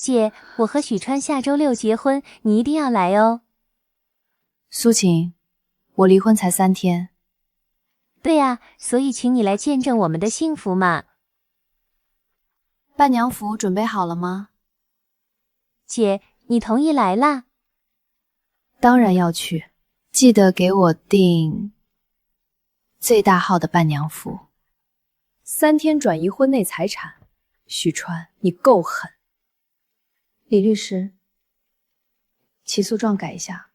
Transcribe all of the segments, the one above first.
姐，我和许川下周6结婚，你一定要来哦。苏晴，我离婚才3天。对呀，所以请你来见证我们的幸福嘛。伴娘服准备好了吗？姐，你同意来啦？当然要去，记得给我订最大号的伴娘服。3天转移婚内财产，许川，你够狠。李律师，起诉状改一下，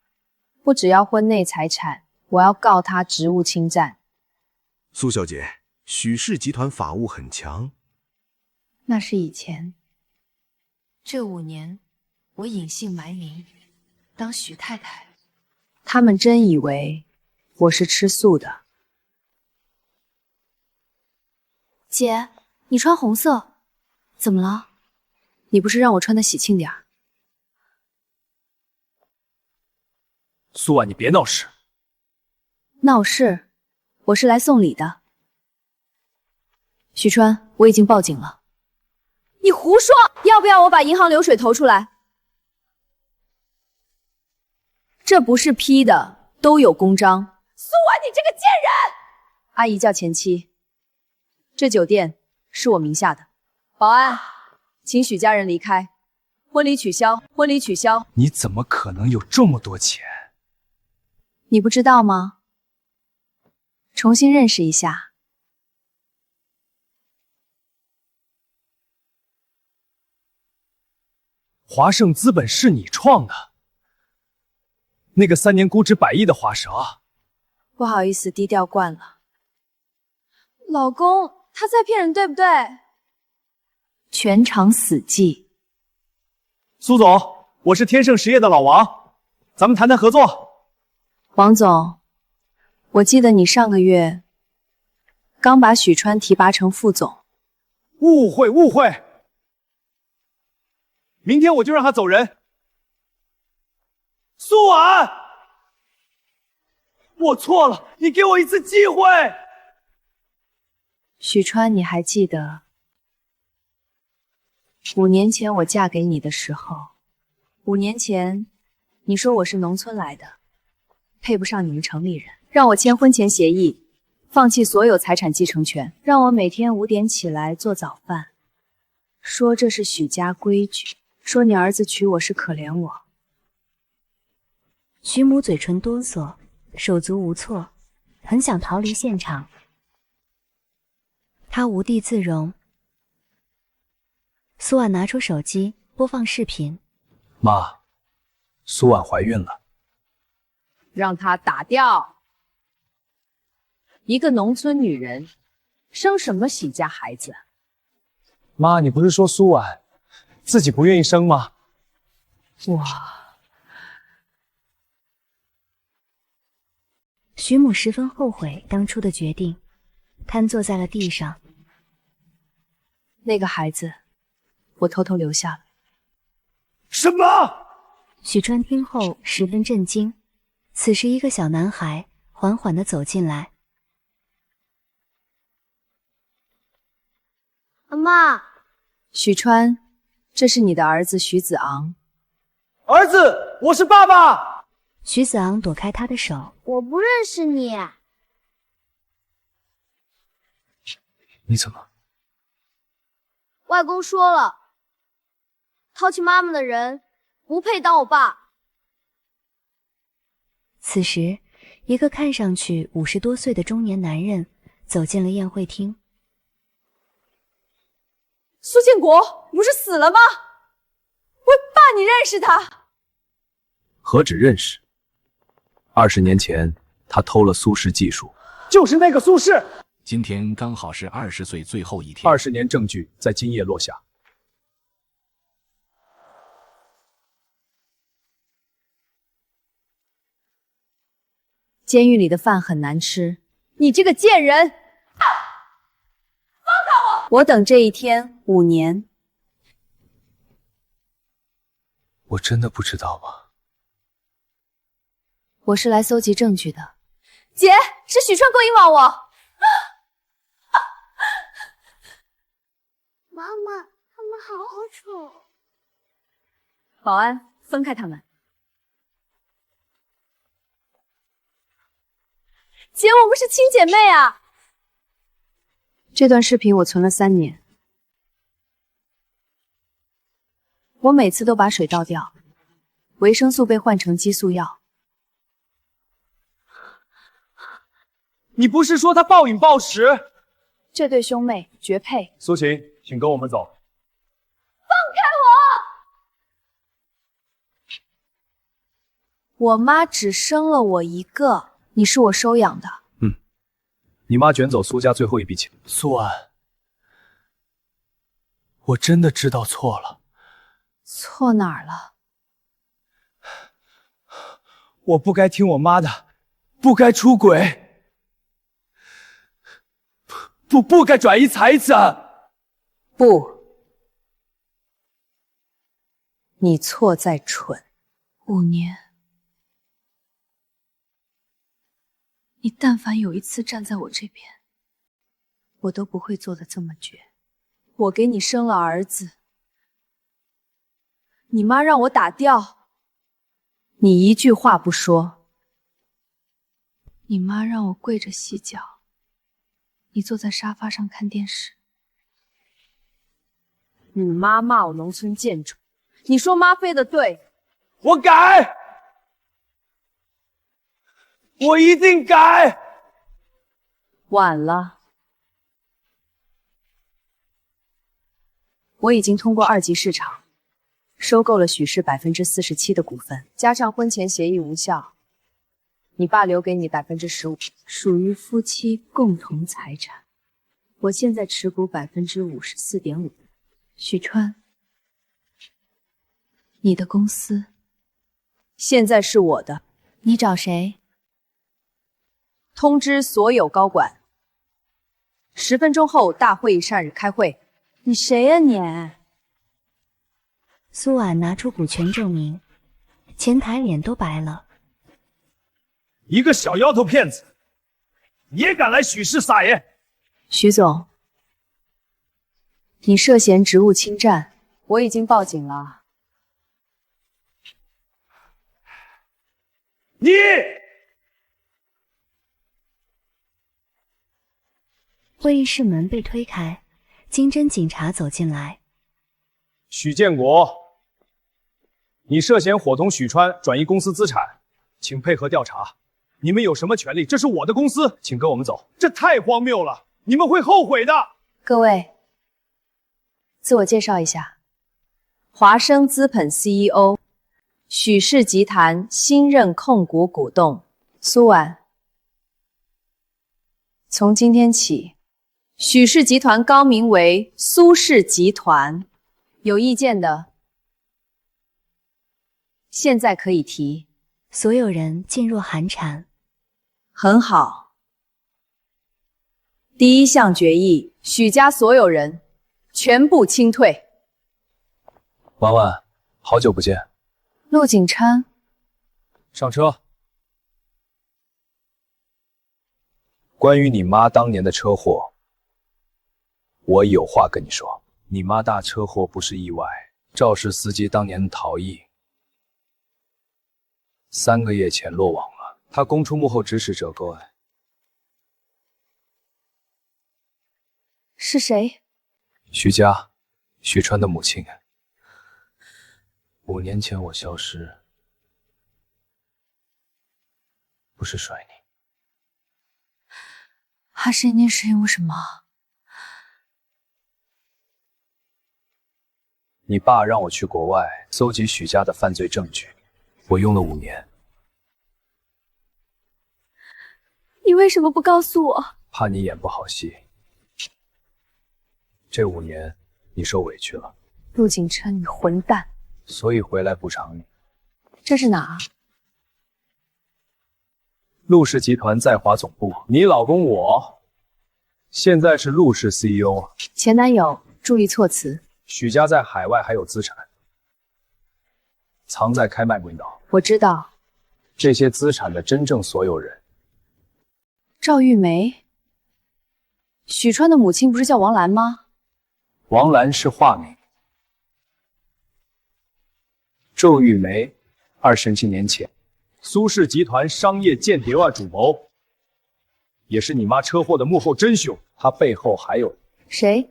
不只要婚内财产，我要告他职务侵占。苏小姐，许氏集团法务很强。那是以前，这5年我隐姓埋名当许太太，他们真以为我是吃素的。姐，你穿红色，怎么了？你不是让我穿的喜庆点儿？苏婉，你别闹事。闹事？我是来送礼的。许川，我已经报警了。你胡说！要不要我把银行流水投出来？这不是批的，都有公章。苏婉，你这个贱人！阿姨叫前妻。这酒店是我名下的。保安，请许家人离开。婚礼取消，婚礼取消。你怎么可能有这么多钱？你不知道吗？重新认识一下。华盛资本是你创的？那个3年估值100亿的花蛇？不好意思，低调惯了。老公，他在骗人，对不对？全场死寂。苏总，我是天盛实业的老王，咱们谈谈合作。王总，我记得你上个月刚把许川提拔成副总。误会，误会。明天我就让他走人。苏婉，我错了，你给我一次机会。许川，你还记得5年前我嫁给你的时候，5年前你说我是农村来的，配不上你们城里人，让我签婚前协议，放弃所有财产继承权，让我每天5点起来做早饭，说这是许家规矩，说你儿子娶我是可怜我。徐母嘴唇哆嗦，手足无措，很想逃离现场。她无地自容。苏婉拿出手机播放视频。妈，苏婉怀孕了。让她打掉。一个农村女人，生什么喜家孩子？妈，你不是说苏婉自己不愿意生吗？哇！徐母十分后悔当初的决定，瘫坐在了地上。那个孩子，我偷偷留下了。什么？许川听后十分震惊。此时，一个小男孩缓缓地走进来。妈，许川，这是你的儿子许子昂。儿子，我是爸爸。许子昂躲开他的手。我不认识你。你怎么？外公说了，抛弃妈妈的人不配当我爸。此时，一个看上去50多岁的中年男人走进了宴会厅。苏建国，你不是死了吗？我爸，你认识他？何止认识？20年前，他偷了苏氏技术，就是那个苏氏。今天刚好是20岁最后一天，20年证据在今夜落下。监狱里的饭很难吃，你这个贱人！放开我！我等这一天5年。我真的不知道吗？我是来搜集证据的。姐，是许川勾引网我。妈妈，他们好丑。保安，分开他们。姐，我们是亲姐妹啊！这段视频我存了3年，我每次都把水倒掉，维生素被换成激素药。你不是说他暴饮暴食？这对兄妹绝配。苏晴，请跟我们走。我妈只生了我一个，你是我收养的。你妈卷走苏家最后一笔钱。苏婉，我真的知道错了。错哪儿了？我不该听我妈的，不该出轨，不该转移财产。不，你错在蠢。5年，你但凡有一次站在我这边，我都不会做得这么绝。我给你生了儿子，你妈让我打掉，你一句话不说。你妈让我跪着洗脚，你坐在沙发上看电视。你妈骂我农村贱种，你说妈飞得对。我改，我一定改。晚了，我已经通过2级市场收购了许氏47%的股份，加上婚前协议无效，你爸留给你15%，属于夫妻共同财产。我现在持股54.5%。许川，你的公司现在是我的，你找谁？通知所有高管，10分钟后大会议上开会。你谁呀你？苏婉拿出股权证明，前台脸都白了。一个小丫头片子，也敢来许氏撒野？徐总，你涉嫌职务侵占，我已经报警了。你会议室门被推开，金针警察走进来。许建国，你涉嫌伙同许川转移公司资产，请配合调查。你们有什么权利？这是我的公司，请跟我们走。这太荒谬了，你们会后悔的。各位，自我介绍一下，华生资本 CEO， 许氏集团新任控股股东苏婉。从今天起，许氏集团高名为苏氏集团，有意见的现在可以提。所有人噤若寒蝉。很好。第1项决议，许家所有人全部清退。婉婉，好久不见。陆景琛，上车。关于你妈当年的车祸，我有话跟你说。你妈大车祸不是意外，肇事司机当年逃逸，3个月前落网了。他供出幕后指使者购案。是谁？徐佳，许川的母亲。5年前我消失，不是甩你。21年是因为什么？你爸让我去国外搜集许家的犯罪证据，我用了5年。你为什么不告诉我？怕你演不好戏。这5年你受委屈了。陆景琛，你混蛋！所以回来补偿你。这是哪？陆氏集团在华总部，你老公我现在是陆氏 CEO。前男友，注意措辞。许家在海外还有资产，藏在开曼群岛。我知道。这些资产的真正所有人，赵玉梅。许川的母亲不是叫王兰吗？王兰是化名。周玉梅，27年前，苏氏集团商业间谍案主谋，也是你妈车祸的幕后真凶。他背后还有谁？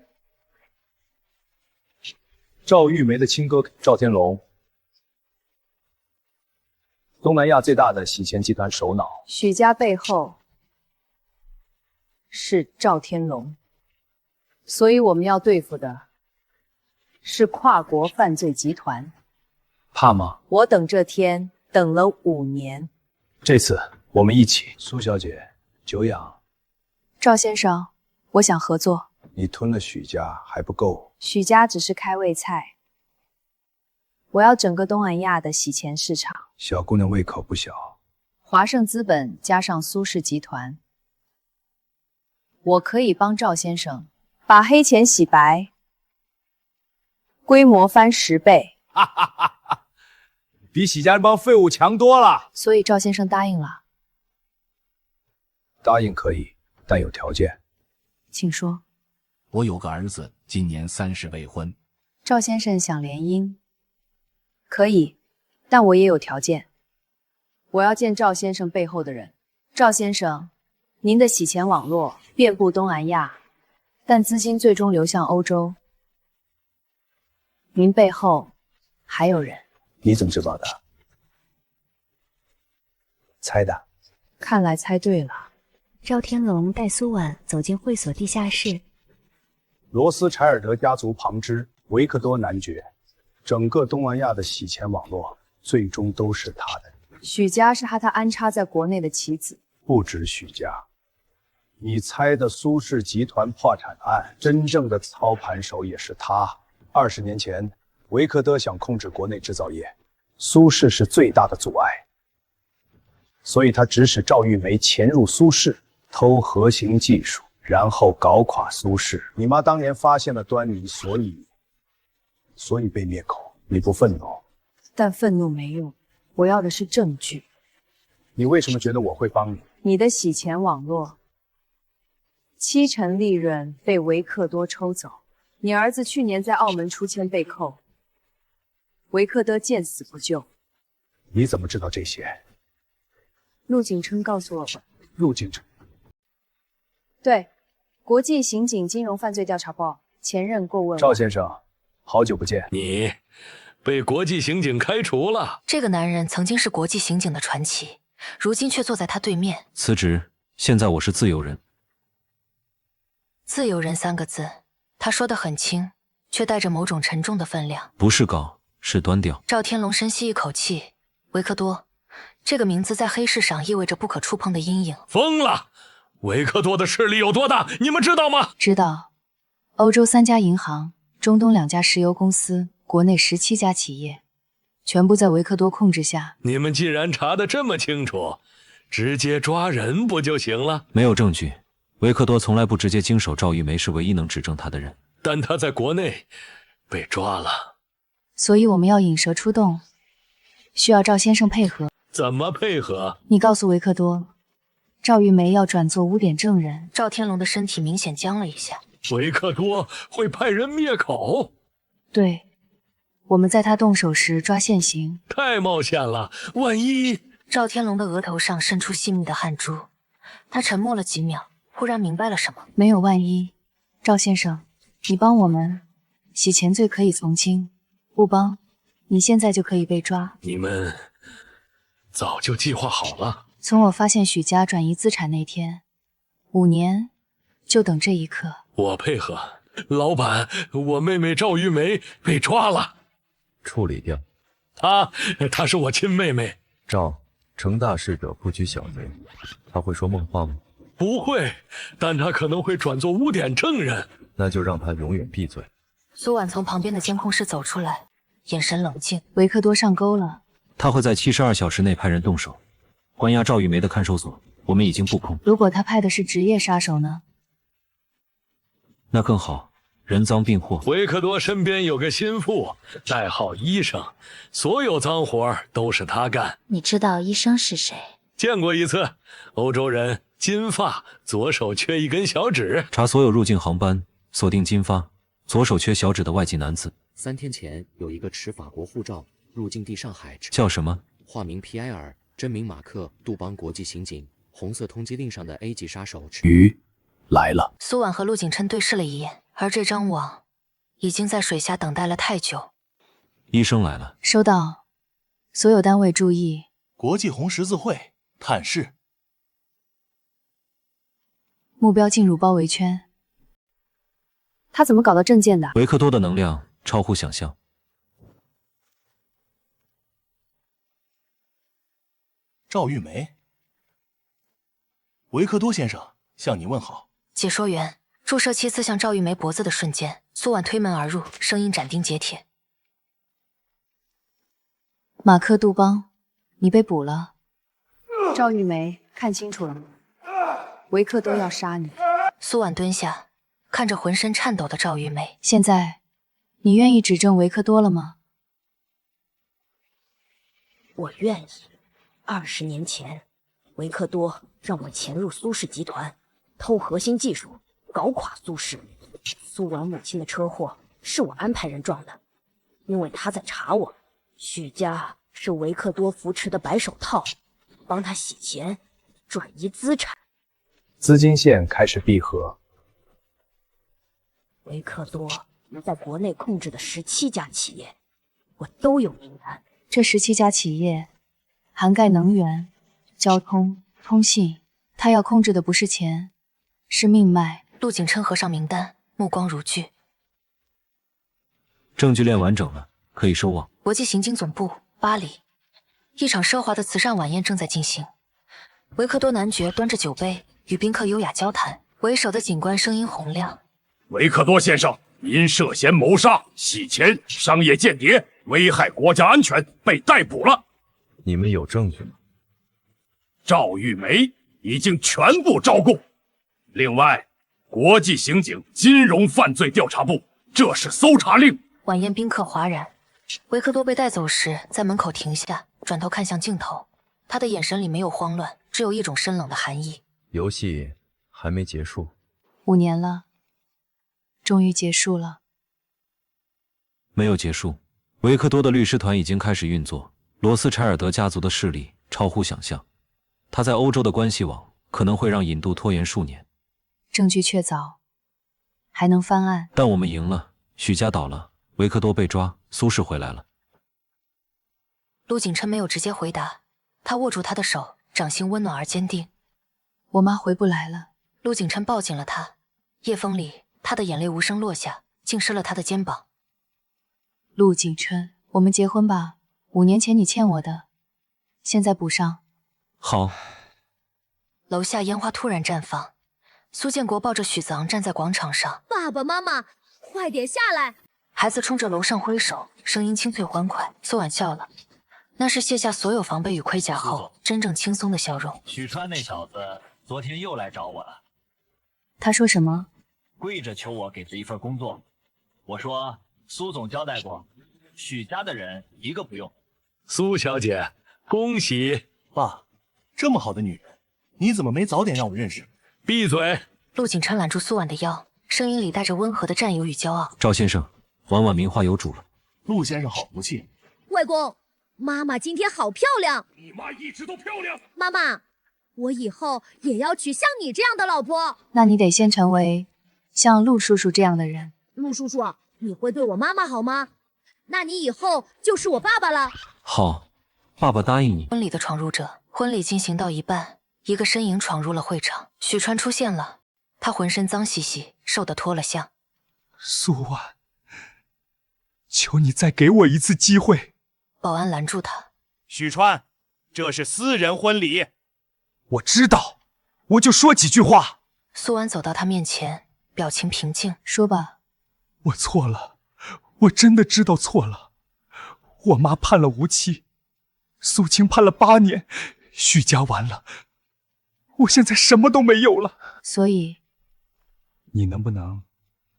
赵玉梅的亲哥赵天龙，东南亚最大的洗钱集团首脑。许家背后是赵天龙，所以我们要对付的是跨国犯罪集团。怕吗？我等这天等了5年。这次我们一起。苏小姐，久仰。赵先生，我想合作。你吞了许家还不够。许家只是开胃菜，我要整个东南亚的洗钱市场。小姑娘胃口不小。华盛资本加上苏氏集团，我可以帮赵先生把黑钱洗白，规模翻10倍。哈哈哈哈！比许家那帮废物强多了。所以赵先生答应了。答应可以，但有条件。请说。我有个儿子，今年30未婚。赵先生想联姻，可以，但我也有条件。我要见赵先生背后的人。赵先生，您的洗钱网络遍布东南亚，但资金最终流向欧洲。您背后还有人。你怎么知道的？猜的。看来猜对了。赵天龙带苏婉走进会所地下室。罗斯柴尔德家族旁支，维克多男爵，整个东南亚的洗钱网络最终都是他的。许家是他安插在国内的棋子。不止许家，你猜的苏氏集团破产案，真正的操盘手也是他。20年前，维克多想控制国内制造业，苏氏是最大的阻碍，所以他指使赵玉梅潜入苏氏，偷核心技术，然后搞垮苏氏。你妈当年发现了端倪，所以被灭口。你不愤怒？但愤怒没用，我要的是证据。你为什么觉得我会帮你？你的洗钱网络，70%利润被维克多抽走。你儿子去年在澳门出签被扣，维克多见死不救。你怎么知道这些？陆景琛告诉我的。陆景琛。对，国际刑警金融犯罪调查报前任过问。赵先生，好久不见。你被国际刑警开除了。这个男人曾经是国际刑警的传奇，如今却坐在他对面。辞职，现在我是自由人。自由人3个字，他说得很轻，却带着某种沉重的分量。不是高，是端调。赵天龙深吸一口气，维克多，这个名字在黑市上意味着不可触碰的阴影。疯了！维克多的势力有多大，你们知道吗？知道。欧洲3家银行，中东2家石油公司，国内17家企业，全部在维克多控制下。你们既然查得这么清楚，直接抓人不就行了？没有证据，维克多从来不直接经手赵玉梅，是唯一能指证他的人。但他在国内被抓了，所以我们要引蛇出洞，需要赵先生配合。怎么配合？你告诉维克多，赵玉梅要转做污点证人。赵天龙的身体明显僵了一下。维克多会派人灭口？对，我们在他动手时抓现行。太冒险了，万一……赵天龙的额头上渗出细密的汗珠，他沉默了几秒，忽然明白了什么。没有万一，赵先生，你帮我们，洗钱罪可以从轻；不帮，你现在就可以被抓。你们早就计划好了。从我发现许家转移资产那天，5年，就等这一刻。我配合。老板，我妹妹赵玉梅被抓了。处理掉。她是我亲妹妹。赵，成大事者不拘小节，他会说梦话吗？不会，但他可能会转做污点证人。那就让他永远闭嘴。苏婉从旁边的监控室走出来，眼神冷静。维克多上钩了。他会在72小时内派人动手，关押赵玉梅的看守所，我们已经布控。如果他派的是职业杀手呢？那更好，人赃并获。维克多身边有个心腹，代号医生，所有脏活都是他干。你知道医生是谁？见过一次，欧洲人，金发，左手缺一根小指。查所有入境航班，锁定金发，左手缺小指的外籍男子。3天前有一个持法国护照入境地上海，叫什么？化名皮埃尔，真名马克，杜邦国际刑警，红色通缉令上的 A 级杀手。鱼来了。苏婉和陆景琛对视了一眼，而这张网已经在水下等待了太久。医生来了。收到，所有单位注意。国际红十字会探视，目标进入包围圈。他怎么搞到证件的？维克多的能量超乎想象。赵玉梅，维克多先生向你问好。解说员，注射器刺向赵玉梅脖子的瞬间，苏婉推门而入，声音斩钉截铁：马克·杜邦，你被捕了。赵玉梅，看清楚了吗？维克多要杀你。苏婉蹲下，看着浑身颤抖的赵玉梅。现在，你愿意指证维克多了吗？我愿意。20年前，维克多让我潜入苏氏集团，偷核心技术，搞垮苏氏。苏婉母亲的车祸是我安排人撞的，因为他在查我。许家是维克多扶持的白手套，帮他洗钱，转移资产。资金线开始闭合。维克多在国内控制的17家企业，我都有名单。这17家企业涵盖能源、交通、通信，他要控制的不是钱，是命脉。陆景琛合上名单，目光如炬。证据链完整了，可以收网。国际刑警总部，巴黎，一场奢华的慈善晚宴正在进行。维克多男爵端着酒杯与宾客优雅交谈，为首的警官声音洪亮：维克多先生，因涉嫌谋杀、洗钱、商业间谍、危害国家安全被逮捕了。你们有证据吗？赵玉梅已经全部招供。另外，国际刑警金融犯罪调查部，这是搜查令。晚宴宾客哗然。维克多被带走时，在门口停下，转头看向镜头，他的眼神里没有慌乱，只有一种深冷的寒意。游戏还没结束。5年了，终于结束了。没有结束。维克多的律师团已经开始运作，罗斯柴尔德家族的势力超乎想象，他在欧洲的关系网可能会让引渡拖延数年。证据确凿，还能翻案。但我们赢了，许家倒了，维克多被抓，苏氏回来了。陆景琛没有直接回答，他握住他的手，掌心温暖而坚定。我妈回不来了。陆景琛抱紧了他，夜风里，他的眼泪无声落下，浸湿了他的肩膀。陆景琛，我们结婚吧，5年前你欠我的，现在补上。好。楼下烟花突然绽放，苏建国抱着许子昂站在广场上。爸爸妈妈，快点下来！孩子冲着楼上挥手，声音清脆欢快。苏婉笑了，那是卸下所有防备与盔甲后真正轻松的笑容。许川那小子昨天又来找我了。他说什么？跪着求我给他一份工作。我说苏总交代过，许家的人一个不用。苏小姐，恭喜！爸，这么好的女人，你怎么没早点让我认识？闭嘴！陆景琛揽住苏婉的腰，声音里带着温和的占有与骄傲。赵先生，晚晚名花有主了。陆先生好福气。外公，妈妈今天好漂亮。你妈一直都漂亮。妈妈，我以后也要娶像你这样的老婆。那你得先成为像陆叔叔这样的人。陆叔叔，你会对我妈妈好吗？那你以后就是我爸爸了。好，爸爸答应你。婚礼的闯入者，婚礼进行到一半，一个身影闯入了会场。许川出现了，他浑身脏兮兮，瘦得脱了相。苏婉，求你再给我一次机会。保安拦住他。许川，这是私人婚礼。我知道，我就说几句话。苏婉走到他面前，表情平静。说吧。我错了，我真的知道错了。我妈判了无期，苏青判了8年，许家完了，我现在什么都没有了。所以，你能不能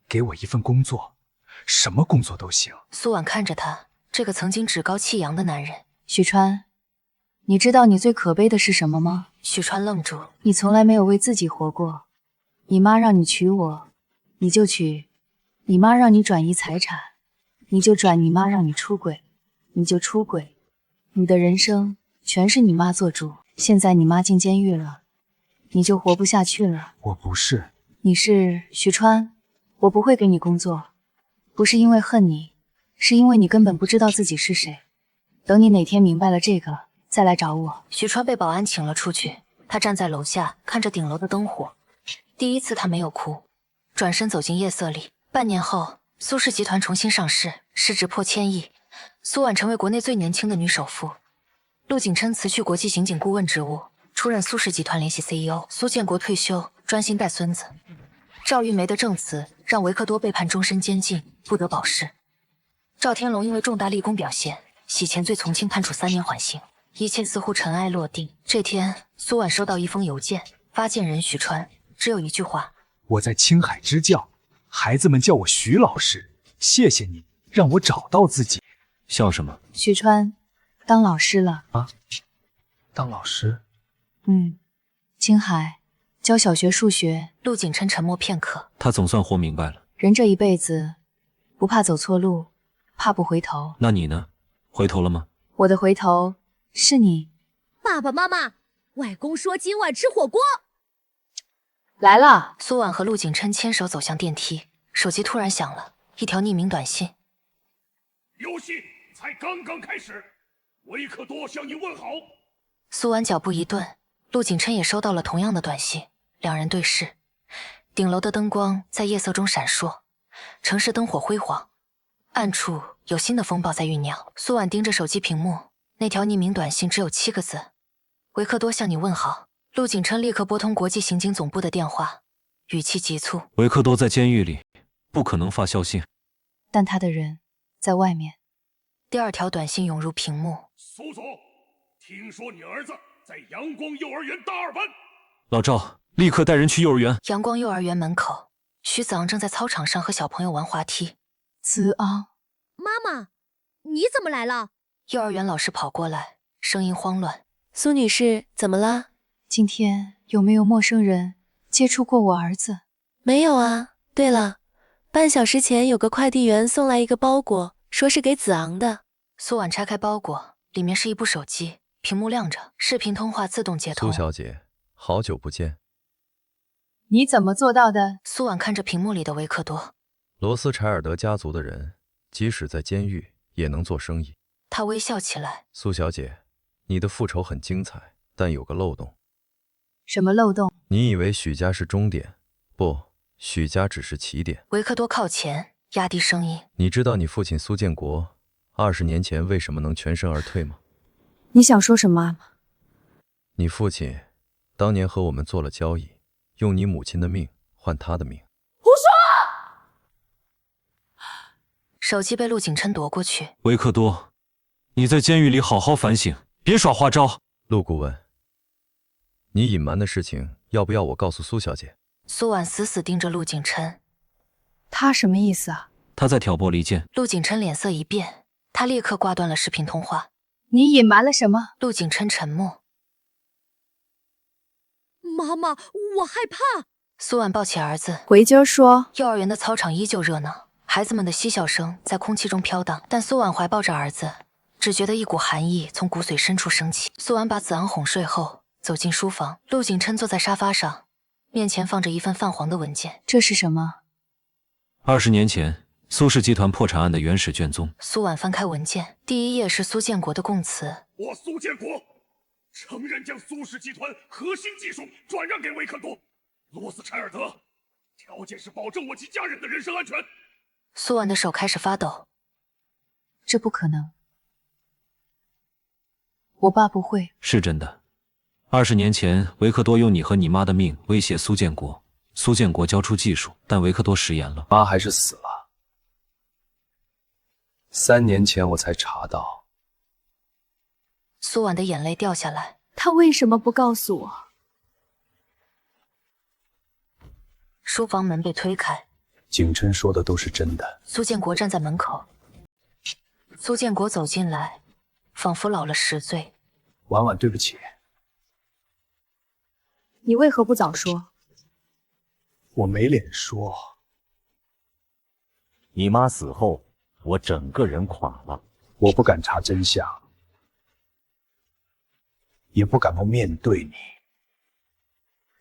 给我一份工作？什么工作都行。苏婉看着他，这个曾经趾高气扬的男人。许川，你知道你最可悲的是什么吗？许川愣住。你从来没有为自己活过。你妈让你娶我，你就娶；你妈让你转移财产，你就转；你妈让你出轨，你就出轨，你的人生全是你妈做主。现在你妈进监狱了，你就活不下去了。我不是。你是徐川，我不会给你工作，不是因为恨你，是因为你根本不知道自己是谁。等你哪天明白了这个，再来找我。许川被保安请了出去，他站在楼下看着顶楼的灯火。第一次他没有哭，转身走进夜色里。半年后，苏氏集团重新上市，市值破1000亿，苏婉成为国内最年轻的女首富。陆景琛辞去国际刑警顾问职务，出任苏氏集团联席 CEO。苏建国退休，专心带孙子。赵玉梅的证词让维克多被判终身监禁，不得保释。赵天龙因为重大立功表现，洗钱罪从轻判处3年缓刑。一切似乎尘埃落定。这天，苏婉收到一封邮件，发件人许川，只有一句话：我在青海支教，孩子们叫我徐老师，谢谢你让我找到自己。笑什么？许川当老师了啊？当老师？青海教小学数学。陆景琛沉默片刻，他总算活明白了。人这一辈子，不怕走错路，怕不回头。那你呢？回头了吗？我的回头是你。爸爸妈妈，外公说今晚吃火锅。来了。苏婉和陆景琛牵手走向电梯，手机突然响了，一条匿名短信。游戏才刚刚开始，维克多向你问好。苏婉脚步一顿，陆景琛也收到了同样的短信，两人对视。顶楼的灯光在夜色中闪烁，城市灯火辉煌，暗处有新的风暴在酝酿。苏婉盯着手机屏幕，那条匿名短信只有7个字：维克多向你问好。陆景琛立刻拨通国际刑警总部的电话，语气急促：维克多在监狱里，不可能发消息，但他的人在外面。第2条短信涌入屏幕：苏总，听说你儿子在阳光幼儿园大2班。老赵，立刻带人去幼儿园。阳光幼儿园门口，徐子昂正在操场上和小朋友玩滑梯。子昂，妈妈，你怎么来了？幼儿园老师跑过来，声音慌乱：苏女士，怎么了？今天有没有陌生人接触过我儿子？没有啊。对了，半小时前有个快递员送来一个包裹，说是给子昂的。苏婉拆开包裹，里面是一部手机，屏幕亮着，视频通话自动接通。苏小姐，好久不见。你怎么做到的？苏婉看着屏幕里的维克多。罗斯柴尔德家族的人，即使在监狱也能做生意。他微笑起来。苏小姐，你的复仇很精彩，但有个漏洞。什么漏洞？你以为许家是终点，不，许家只是起点。维克多靠前，压低声音：你知道你父亲苏建国20年前为什么能全身而退吗？你想说什么，妈妈？你父亲当年和我们做了交易，用你母亲的命换他的命。胡说！手机被陆景琛夺过去。维克多，你在监狱里好好反省，别耍花招。陆顾问，你隐瞒的事情要不要我告诉苏小姐？苏婉死死盯着陆景琛。他什么意思啊？他在挑拨离间。陆景琛脸色一变，他立刻挂断了视频通话。你隐瞒了什么？陆景琛沉默。妈妈，我害怕。苏婉抱起儿子，回今儿说。幼儿园的操场依旧热闹，孩子们的嬉笑声在空气中飘荡。但苏婉怀抱着儿子，只觉得一股寒意从骨髓深处升起。苏婉把子昂哄睡后，走进书房。陆景琛坐在沙发上，面前放着一份泛黄的文件。这是什么？20年前苏氏集团破产案的原始卷宗。苏婉翻开文件，第1页是苏建国的供词。我苏建国承认将苏氏集团核心技术转让给维克多、罗斯柴尔德，条件是保证我及家人的人身安全。苏婉的手开始发抖。这不可能，我爸不会。是真的。20年前，维克多用你和你妈的命威胁苏建国，苏建国交出技术，但维克多食言了。妈还是死了。3年前我才查到。苏婉的眼泪掉下来。他为什么不告诉我？书房门被推开。景琛说的都是真的。苏建国站在门口。苏建国走进来，仿佛老了10岁。婉婉，对不起。你为何不早说？我没脸说。你妈死后，我整个人垮了。我不敢查真相，也不敢不面对你。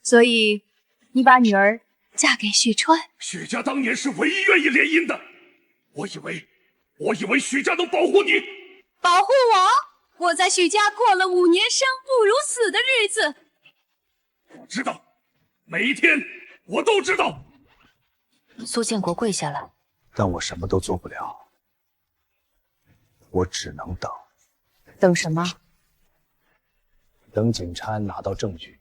所以你把女儿嫁给许川？许家当年是唯一愿意联姻的，我以为许家能保护你，保护我？我在许家过了5年生不如死的日子。我知道，每一天我都知道。苏建国跪下来，但我什么都做不了，我只能等。等什么？等景琛拿到证据。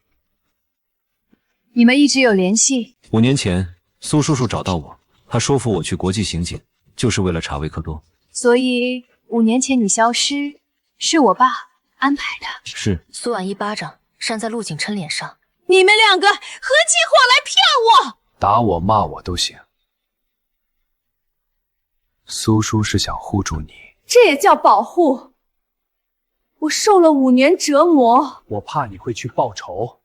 你们一直有联系？5年前，苏叔叔找到我，他说服我去国际刑警，就是为了查维克多。所以5年前你消失，是我爸安排的。是。苏婉一巴掌扇在陆景琛脸上。你们2个合起伙来骗我！打我骂我都行。苏叔是想护住你，这也叫保护？我受了5年折磨，我怕你会去报仇，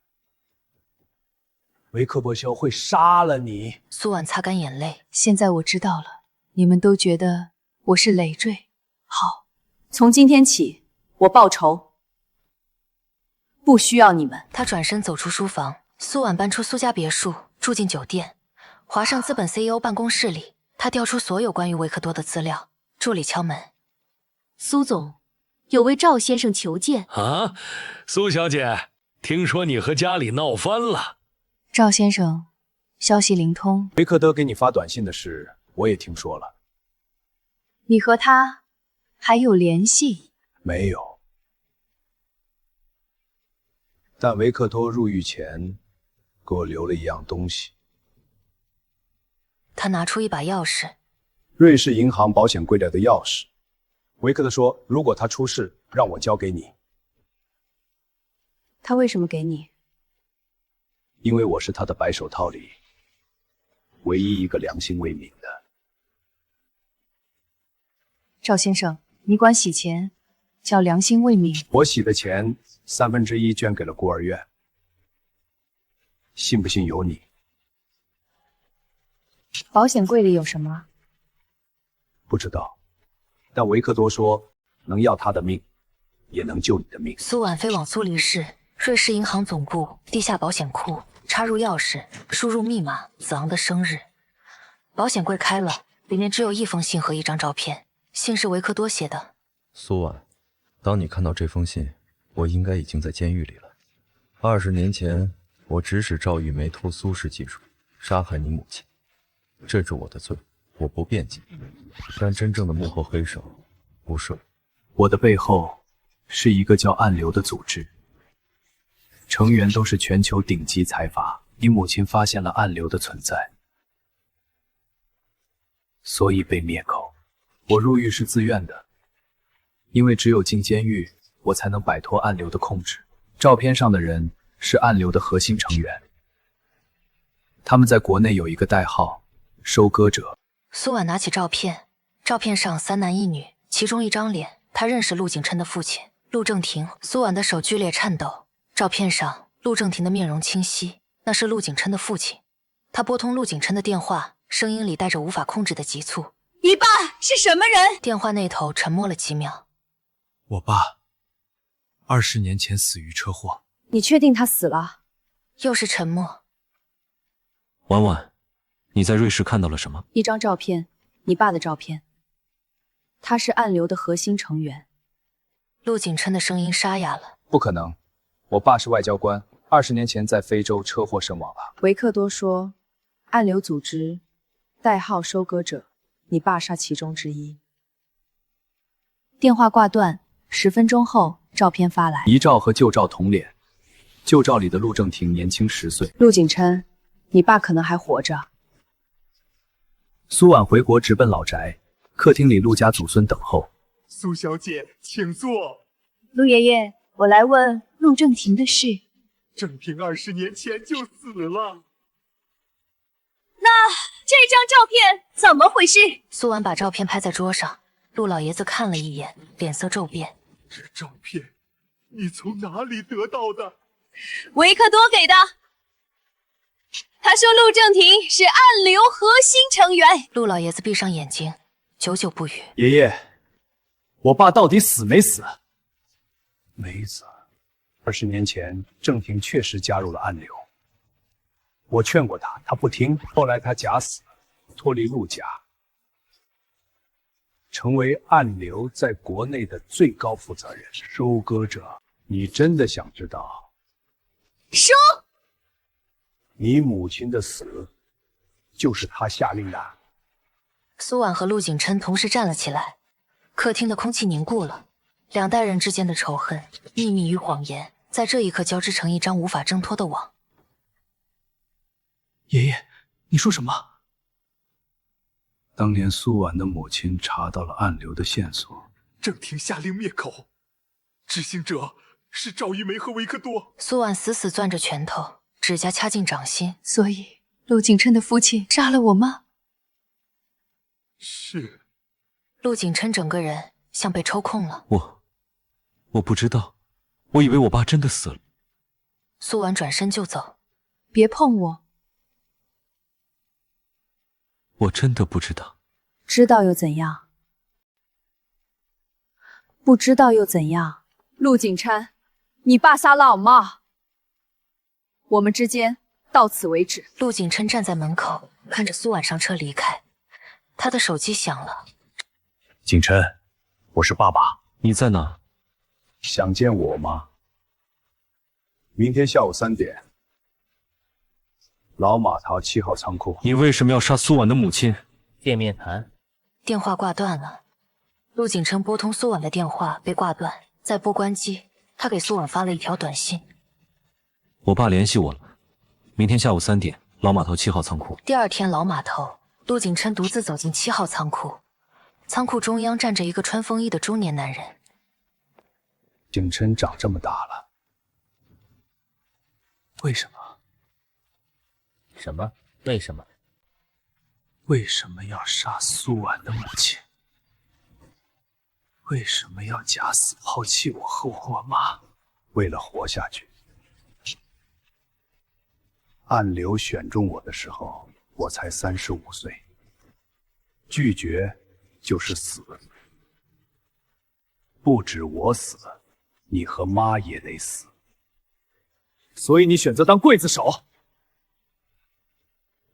维克伯修会杀了你。苏婉擦干眼泪，现在我知道了，你们都觉得我是累赘。好，从今天起，我报仇，不需要你们。他转身走出书房，苏婉搬出苏家别墅，住进酒店。华盛资本 CEO 办公室里，他调出所有关于维克多的资料。助理敲门，苏总，有位赵先生求见。啊，苏小姐，听说你和家里闹翻了。赵先生，消息灵通，维克多给你发短信的事，我也听说了。你和他还有联系？没有。但维克多入狱前给我留了一样东西。他拿出一把钥匙，瑞士银行保险柜里的钥匙。维克多说，如果他出事，让我交给你。他为什么给你？因为我是他的白手套里唯一一个良心未泯的。赵先生，你管洗钱叫良心未泯？我洗的钱1/3捐给了孤儿院，信不信由你。保险柜里有什么？不知道，但维克多说能要他的命，也能救你的命。苏婉飞往苏黎世瑞士银行总部地下保险库，插入钥匙，输入密码，子昂的生日。保险柜开了，里面只有一封信和一张照片，信是维克多写的。苏婉，当你看到这封信，我应该已经在监狱里了。20年前，我指使赵玉梅偷苏氏技术，杀害你母亲，这是我的罪，我不辩解。但真正的幕后黑手不是我。我的背后是一个叫暗流的组织，成员都是全球顶级财阀。你母亲发现了暗流的存在，所以被灭口。我入狱是自愿的，因为只有进监狱，我才能摆脱暗流的控制。照片上的人是暗流的核心成员，他们在国内有一个代号“收割者”。苏婉拿起照片，照片上3男1女，其中一张脸，他认识陆景琛的父亲陆正廷。苏婉的手剧烈颤抖，照片上陆正廷的面容清晰，那是陆景琛的父亲。他拨通陆景琛的电话，声音里带着无法控制的急促。你爸是什么人？电话那头沉默了几秒。我爸20年前死于车祸。你确定他死了？又是沉默。婉婉，你在瑞士看到了什么？一张照片，你爸的照片。他是暗流的核心成员。陆景琛的声音沙哑了。不可能，我爸是外交官，20年前在非洲车祸身亡了。维克多说，暗流组织代号收割者，你爸杀其中之一。电话挂断，10分钟后，照片发来。遗照和旧照同脸，旧照里的陆正廷年轻10岁。陆景琛，你爸可能还活着。苏婉回国直奔老宅，客厅里陆家祖孙等候。苏小姐，请坐。陆爷爷，我来问陆正廷的事。正廷20年前就死了。那这张照片怎么回事？苏婉把照片拍在桌上，陆老爷子看了一眼，脸色骤变。这照片你从哪里得到的？维克多给的。他说陆正廷是暗流核心成员。陆老爷子闭上眼睛，久久不语。爷爷，我爸到底死没死？没死。20年前，郑婷确实加入了暗流。我劝过他，他不听。后来他假死，脱离陆家，成为暗流在国内的最高负责人、收割者。你真的想知道？叔，你母亲的死就是他下令的。苏婉和陆景琛同时站了起来，客厅的空气凝固了，两代人之间的仇恨、秘密与谎言，在这一刻交织成一张无法挣脱的网。爷爷，你说什么？当年苏婉的母亲查到了暗流的线索，郑婷下令灭口，执行者是赵玉梅和维克多。苏婉死死攥着拳头，指甲掐进掌心。所以陆景琛的父亲杀了我妈？是。陆景琛整个人像被抽空了。我不知道，我以为我爸真的死了。苏婉转身就走。别碰我。我真的不知道。知道又怎样？不知道又怎样？陆景琛，你爸杀了我妈，我们之间到此为止。陆景琛站在门口，看着苏婉上车离开。他的手机响了。景琛，我是爸爸。你在哪？想见我吗？明天下午3点，老码头7号仓库。你为什么要杀苏婉的母亲？见面谈。电话挂断了。陆景琛拨通苏婉的电话被挂断，再拨关机。他给苏婉发了一条短信：我爸联系我了，明天下午3点，老码头7号仓库。第二天老码头，陆景琛独自走进7号仓库。仓库中央站着一个穿风衣的中年男人。景琛长这么大了，为什么？什么？为什么？为什么要杀苏婉的母亲？为什么要假死抛弃我和我妈？为了活下去。暗流选中我的时候，我才35岁。拒绝就是死，不止我死，你和妈也得死。所以你选择当刽子手？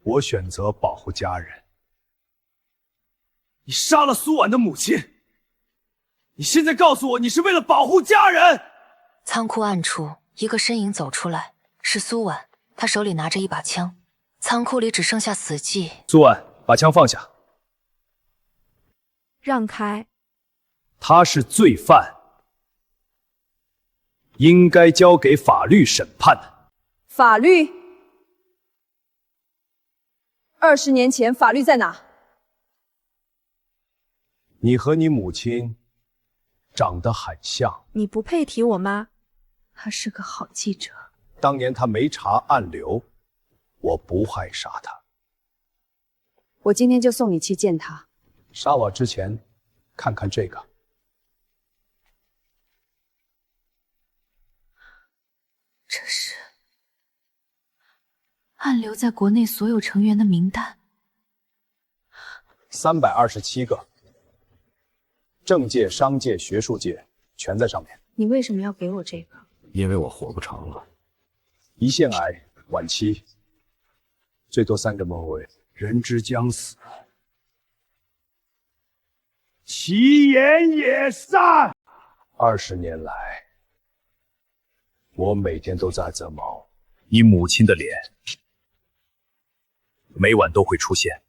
我选择保护家人。你杀了苏婉的母亲，你现在告诉我，你是为了保护家人？仓库暗处，一个身影走出来，是苏婉，她手里拿着一把枪。仓库里只剩下死寂。苏婉，把枪放下。让开！他是罪犯，应该交给法律审判的。法律？20年前法律在哪？你和你母亲长得很像。你不配提我妈。他是个好记者。当年他没查暗流，我不害杀他。我今天就送你去见他。杀我之前，看看这个。这是暗流在国内所有成员的名单，327个，政界、商界、学术界全在上面。你为什么要给我这个？因为我活不长了。胰腺癌晚期，最多3个末位，人之将死，其言也善。20年来，我每天都在折磨你母亲的脸，每晚都会出现。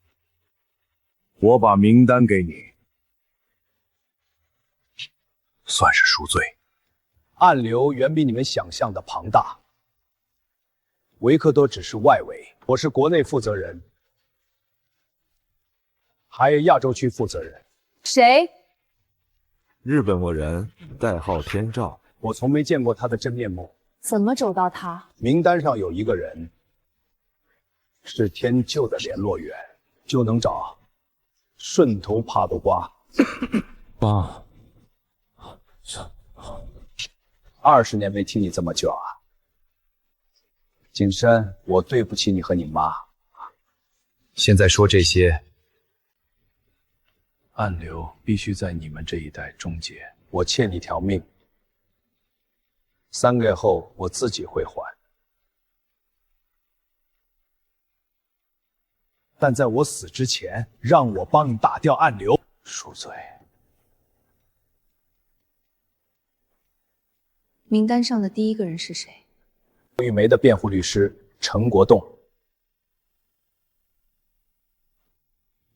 我把名单给你，算是赎罪。暗流远比你们想象的庞大，维克多只是外围，我是国内负责人，还有亚洲区负责人。谁？日本国人，代号天照。我从没见过他的真面目。怎么找到他？名单上有一个人是天佑的联络员，就能找。顺头帕多瓜。爸，20年没听你这么叫啊，景深，我对不起你和你妈。现在说这些暗流必须在你们这一代终结。我欠你条命，3个月后我自己会还。但在我死之前，让我帮你打掉暗流。恕罪。名单上的第一个人是谁？周玉梅的辩护律师陈国栋。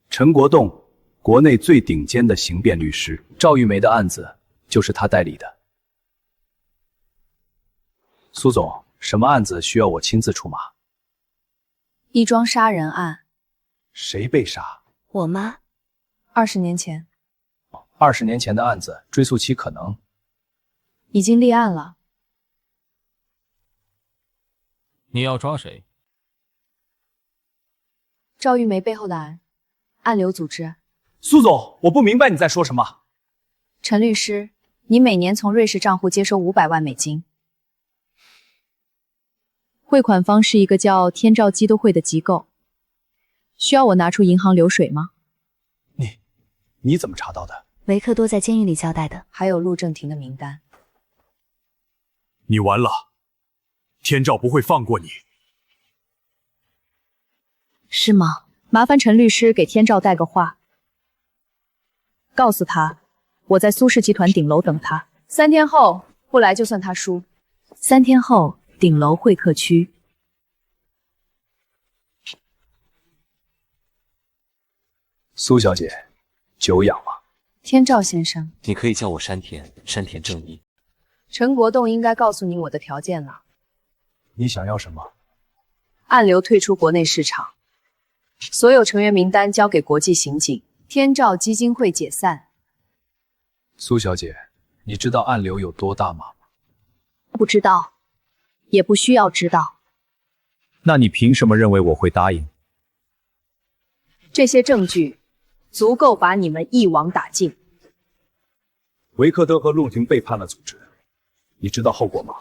陈国栋，国内最顶尖的刑辩律师，赵玉梅的案子就是他代理的。苏总，什么案子需要我亲自出马？一桩杀人案。谁被杀？我妈。20年前。 20年前的案子，追诉期可能已经立案了。你要抓谁？赵玉梅背后的暗流组织。苏总，我不明白你在说什么。陈律师，你每年从瑞士账户接收500万美金，汇款方是一个叫天照基督会的机构。需要我拿出银行流水吗？你怎么查到的？维克多在监狱里交代的。还有陆正廷的名单。你完了，天照不会放过你。是吗？麻烦陈律师给天照带个话，告诉他我在苏氏集团顶楼等他，3天后不来就算他输。3天后，顶楼会客区。苏小姐，久仰吗？天照先生，你可以叫我山田，山田正一。陈国栋应该告诉你我的条件了。你想要什么？暗流退出国内市场，所有成员名单交给国际刑警，天照基金会解散。苏小姐，你知道暗流有多大吗？不知道，也不需要知道。那你凭什么认为我会答应？这些证据足够把你们一网打尽。维克德和陆廷背叛了组织，你知道后果吗？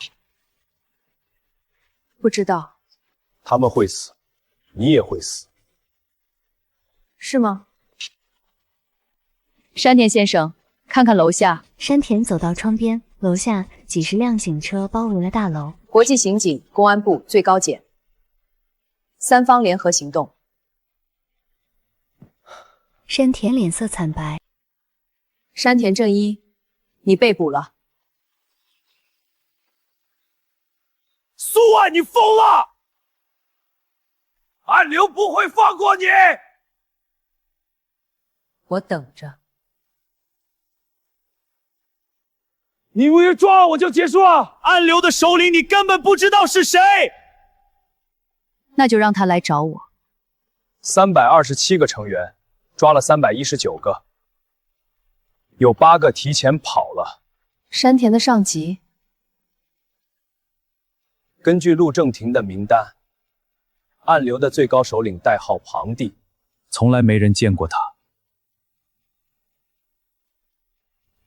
不知道。他们会死，你也会死。是吗？山田先生，看看楼下。山田走到窗边，楼下几十辆警车包围了大楼。国际刑警、公安部、最高检，3方联合行动。山田脸色惨白。山田正一，你被捕了。苏婉，你疯了！暗流不会放过你！我等着。你以为抓我就结束了？暗流的首领你根本不知道是谁。那就让他来找我。327个成员，抓了319个，有8个提前跑了。山田的上级。根据陆正廷的名单，暗流的最高首领代号庞帝，从来没人见过他。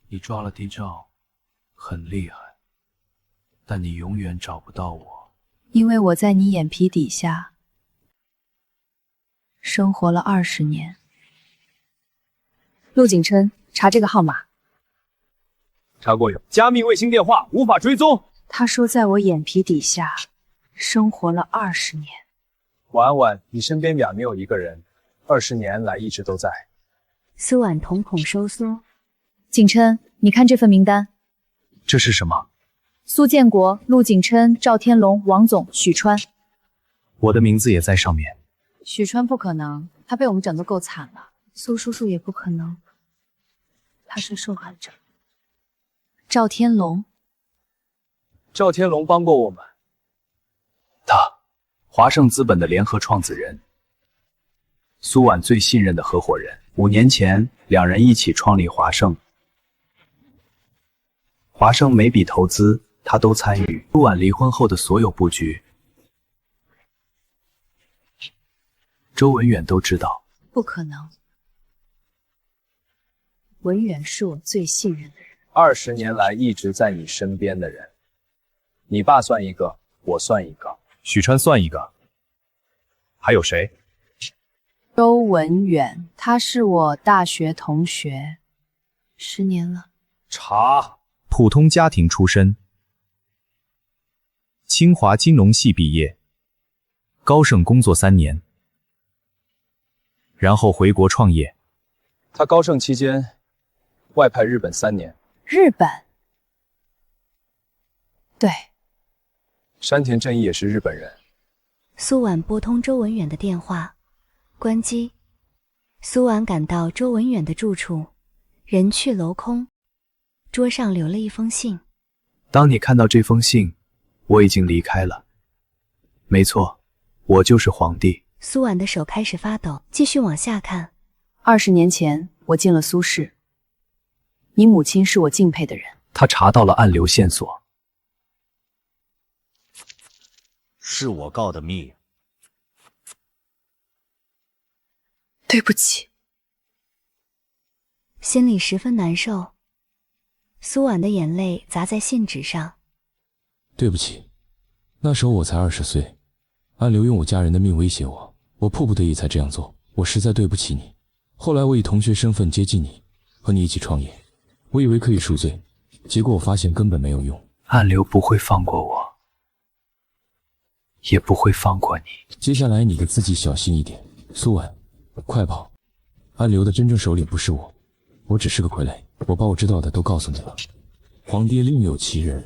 你抓了帝照，很厉害，但你永远找不到我，因为我在你眼皮底下生活了20年。陆景琛，查这个号码。查过有，加密卫星电话无法追踪。他说在我眼皮底下生活了20年。婉婉，你身边没有一个人，20年来一直都在。苏婉瞳孔收缩。景琛，你看这份名单。这是什么？苏建国、陆景琛、赵天龙、王总、许川。我的名字也在上面。许川不可能，他被我们整得够惨了。苏叔叔也不可能，他是受害者。赵天龙。赵天龙帮过我们。他，华盛资本的联合创始人，苏婉最信任的合伙人。5年前，2人一起创立华盛。华盛每笔投资，他都参与。苏婉离婚后的所有布局，周文远都知道。不可能，文远是我最信任的人。 20年来一直在你身边的人，你爸算一个，我算一个，许川算一个，还有谁？周文远，他是我大学同学，10年了。查。普通家庭出身，清华金融系毕业，高盛工作3年，然后回国创业。他高盛期间外派日本3年。日本？对。山田正义也是日本人。苏婉拨通周文远的电话，关机。苏婉赶到周文远的住处，人去楼空，桌上留了一封信。当你看到这封信，我已经离开了。没错，我就是皇帝。苏婉的手开始发抖，继续往下看。20年前，我进了苏氏。你母亲是我敬佩的人。他查到了暗流线索。是我告的密。对不起。心里十分难受。苏婉的眼泪砸在信纸上。对不起，那时候我才20岁，暗流用我家人的命威胁我，我迫不得已才这样做，我实在对不起你。后来我以同学身份接近你，和你一起创业，我以为可以赎罪，结果我发现根本没有用。暗流不会放过我，也不会放过你。接下来你得自己小心一点，苏婉，快跑！暗流的真正首领不是我，我只是个傀儡。我把我知道的都告诉你了，皇帝另有其人。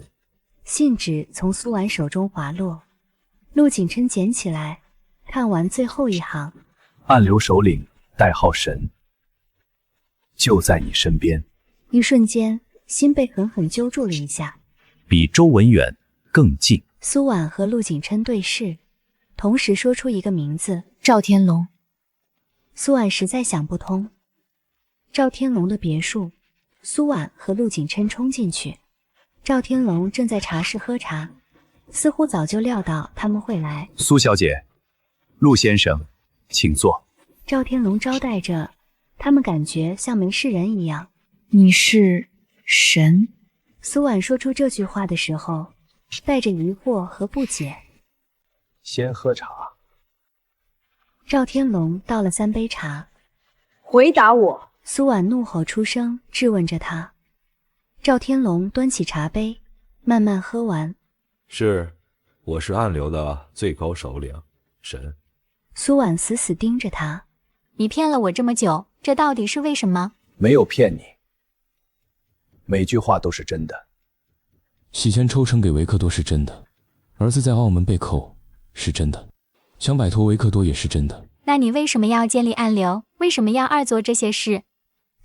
信纸从苏婉手中滑落，陆景琛捡起来，看完最后一行。暗流首领，代号神，就在你身边。一瞬间，心被狠狠揪住了一下。比周文远更近。苏婉和陆景琛对视，同时说出一个名字：赵天龙。苏婉实在想不通。赵天龙的别墅，苏婉和陆景琛冲进去。赵天龙正在茶室喝茶，似乎早就料到他们会来。苏小姐，陆先生，请坐。赵天龙招待着，他们感觉像没事人一样。你是神？苏婉说出这句话的时候，带着疑惑和不解。先喝茶。赵天龙倒了3杯茶。回答我！苏婉怒吼出声，质问着他。赵天龙端起茶杯，慢慢喝完。我是暗流的最高首领，神。苏婉死死盯着他。你骗了我这么久，这到底是为什么？没有骗你，每句话都是真的。洗钱抽成给维克多是真的，儿子在澳门被扣是真的，想摆脱维克多也是真的。那你为什么要建立暗流？为什么要二做这些事？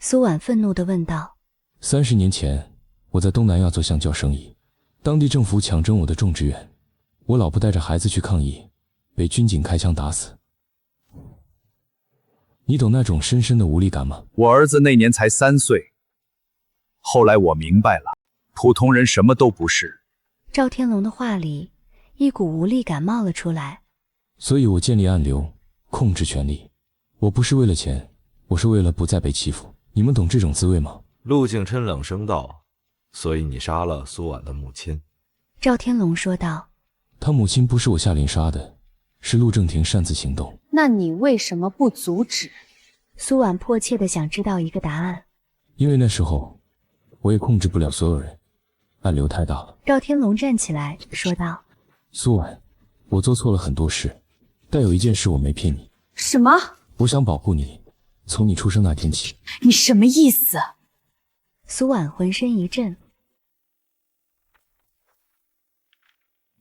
苏婉愤怒地问道。30年前，我在东南亚做橡胶生意，当地政府抢征我的种植园，我老婆带着孩子去抗议，被军警开枪打死。你懂那种深深的无力感吗？我儿子那年才3岁，后来我明白了，普通人什么都不是。赵天龙的话里，一股无力感冒了出来。所以我建立暗流，控制权力。我不是为了钱，我是为了不再被欺负。你们懂这种滋味吗？陆景琛冷声道：“所以你杀了苏婉的母亲。”赵天龙说道：“他母亲不是我下令杀的，是陆正廷擅自行动。”那你为什么不阻止？苏婉迫切地想知道一个答案。因为那时候，我也控制不了所有人，暗流太大了。赵天龙站起来说道：“苏婉，我做错了很多事，但有一件事我没骗你。”什么？我想保护你，从你出生那天起。你什么意思？苏婉浑身一震。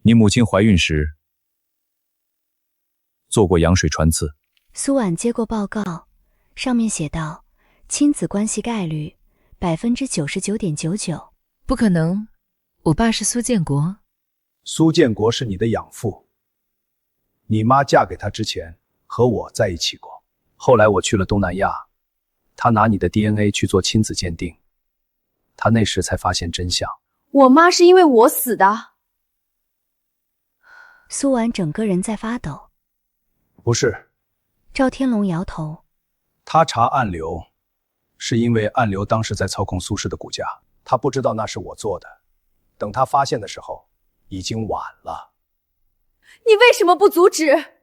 你母亲怀孕时做过羊水穿刺。苏婉接过报告，上面写道：亲子关系概率99.99%。不可能，我爸是苏建国。苏建国是你的养父，你妈嫁给他之前和我在一起过。后来我去了东南亚，他拿你的 DNA 去做亲子鉴定，他那时才发现真相。我妈是因为我死的。苏婉整个人在发抖。不是。赵天龙摇头。他查暗流，是因为暗流当时在操控苏氏的股价，他不知道那是我做的。等他发现的时候，已经晚了。你为什么不阻止？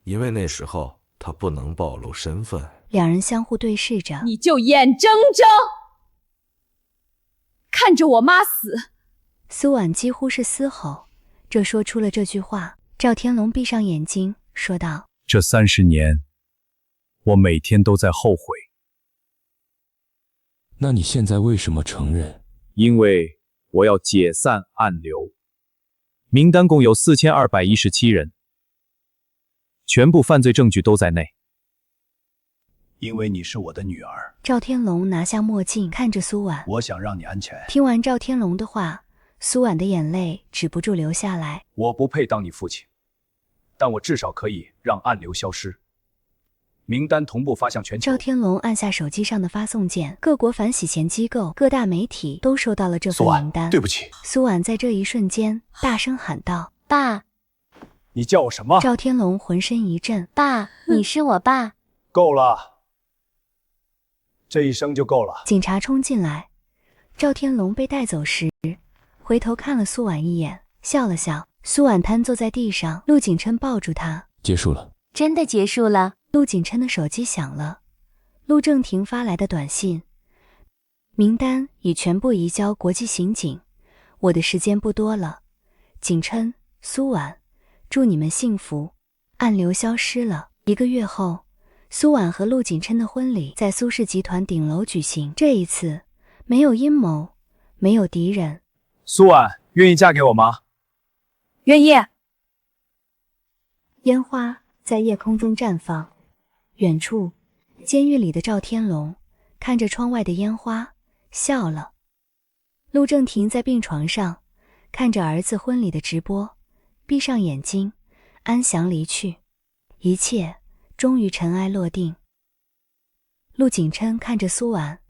因为那时候他不能暴露身份。两人相互对视着。你就眼睁睁看着我妈死。苏婉几乎是嘶吼着说出了这句话。赵天龙闭上眼睛说道：这30年，我每天都在后悔。那你现在为什么承认？因为我要解散暗流。名单共有4217人，全部犯罪证据都在内。因为你是我的女儿。赵天龙拿下墨镜看着苏婉，我想让你安全。听完赵天龙的话，苏婉的眼泪止不住流下来。我不配当你父亲，但我至少可以让暗流消失。名单同步发向全球。赵天龙按下手机上的发送键，各国反洗钱机构、各大媒体都收到了这份名单。对不起。苏婉在这一瞬间大声喊道：爸！你叫我什么？赵天龙浑身一震。爸，你是我爸。够了，这一声就够了。警察冲进来，赵天龙被带走时，回头看了苏婉一眼，笑了笑。苏婉瘫坐在地上，陆景琛抱住她。结束了。真的结束了。陆景琛的手机响了，陆正廷发来的短信：名单已全部移交国际刑警，我的时间不多了。景琛、苏婉，祝你们幸福。暗流消失了。1个月后，苏婉和陆景琛的婚礼在苏氏集团顶楼举行。这一次，没有阴谋，没有敌人。苏婉，愿意嫁给我吗？愿意。烟花在夜空中绽放，远处，监狱里的赵天龙看着窗外的烟花，笑了。陆正廷在病床上看着儿子婚礼的直播，闭上眼睛，安详离去。一切终于尘埃落定。陆景琛看着苏婉，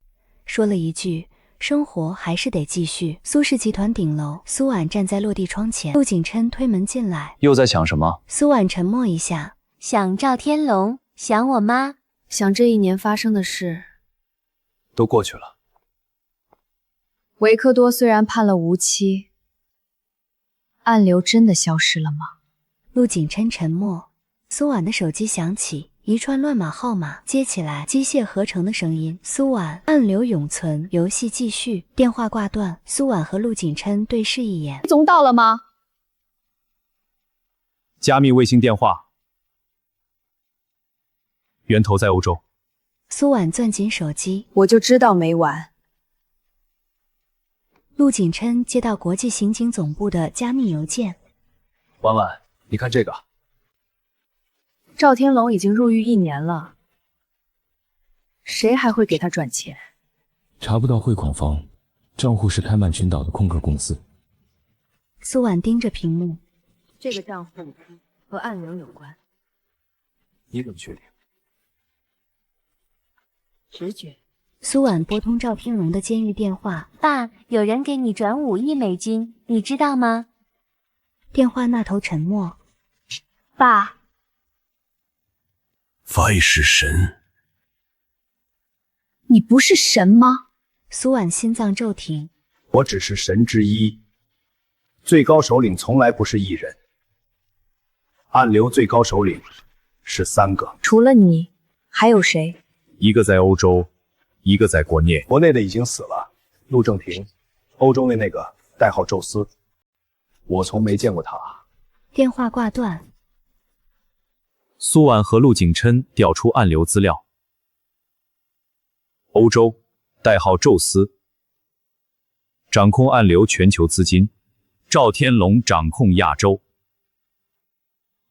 说了一句：生活还是得继续。苏氏集团顶楼，苏婉站在落地窗前，陆景琛推门进来。又在想什么？苏婉沉默一下，想赵天龙，想我妈，想这1年发生的事。都过去了。维克多虽然判了无期，暗流真的消失了吗？陆景琛沉默。苏婉的手机响起，一串乱码号码，接起来，机械合成的声音。苏婉，暗流永存，游戏继续。电话挂断，苏婉和陆景琛对视一眼。总到了吗？加密卫星电话，源头在欧洲。苏婉攥紧手机，我就知道没完。陆景琛接到国际刑警总部的加密邮件。婉婉，你看这个。赵天龙已经入狱1年了，谁还会给他转钱？查不到汇款方，账户是开曼群岛的空壳公司。苏婉盯着屏幕，这个账户和暗流有关。你怎么确定？直觉。苏婉拨通赵天龙的监狱电话。爸，有人给你转5亿美金，你知道吗？电话那头沉默。爸。vai是神。你不是神吗？苏婉心脏骤停。我只是神之一，最高首领从来不是一人。暗流最高首领是3个，除了你，还有谁？一个在欧洲，一个在国内。国内的已经死了，陆正廷；欧洲的那个代号宙斯，我从没见过他。电话挂断。苏婉和陆景琛调出暗流资料。欧洲，代号宙斯，掌控暗流全球资金；赵天龙掌控亚洲，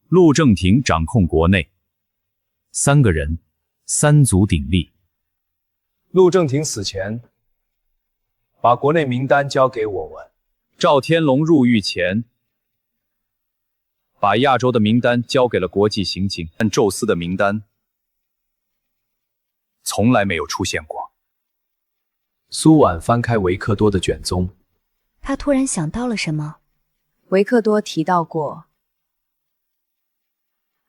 陆正廷掌控国内。3个人，3足鼎立。陆正廷死前把国内名单交给我们，赵天龙入狱前把亚洲的名单交给了国际刑警，但宙斯的名单从来没有出现过。苏婉翻开维克多的卷宗，他突然想到了什么。维克多提到过，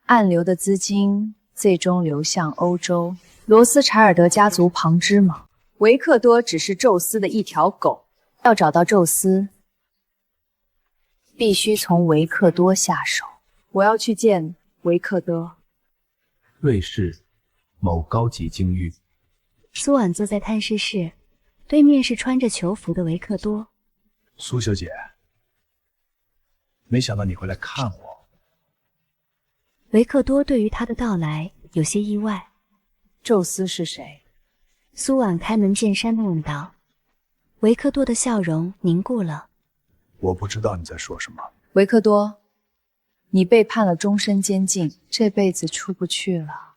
暗流的资金最终流向欧洲，罗斯柴尔德家族旁支吗？维克多只是宙斯的一条狗，要找到宙斯，必须从维克多下手。我要去见维克多。瑞士某高级京狱。苏婉坐在探视室，对面是穿着囚服的维克多。苏小姐，没想到你会来看我。维克多对于他的到来有些意外。宙斯是谁？苏婉开门见山地问道。维克多的笑容凝固了。我不知道你在说什么。维克多，你被判了终身监禁，这辈子出不去了。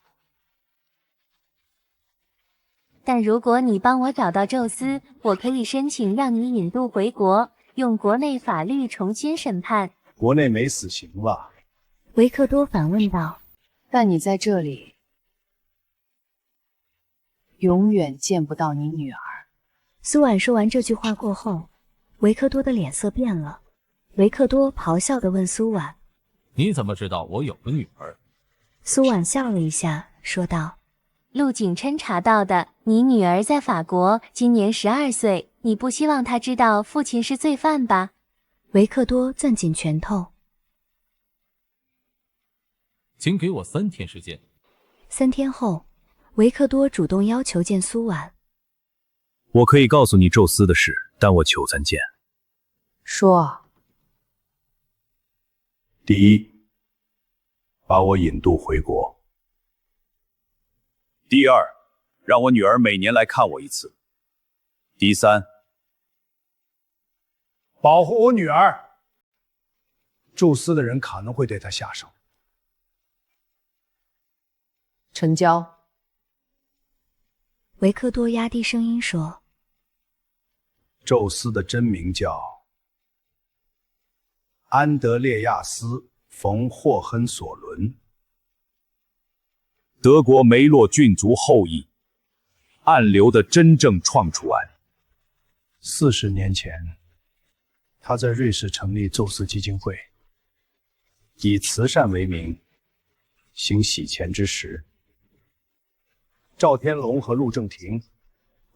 但如果你帮我找到宙斯，我可以申请让你引渡回国，用国内法律重新审判。国内没死刑吧？维克多反问道。但你在这里，永远见不到你女儿。苏婉说完这句话过后，维克多的脸色变了。维克多咆哮地问苏婉：“你怎么知道我有个女儿？”苏婉笑了一下，说道：“陆景琛查到的，你女儿在法国，今年12岁。你不希望她知道父亲是罪犯吧？”维克多攥紧拳头。请给我3天时间。3天后，维克多主动要求见苏婉。我可以告诉你宙斯的事，但我求咱见。说。第一，把我引渡回国。第二，让我女儿每年来看我一次。第三，保护我女儿。宙斯的人可能会对她下手。成交。维克多压低声音说：“宙斯的真名叫安德烈亚斯·冯·霍亨索伦，德国梅洛郡族后裔，暗流的真正创出案。40年前，他在瑞士成立宙斯基金会，以慈善为名，行洗钱之实。赵天龙和陆正廷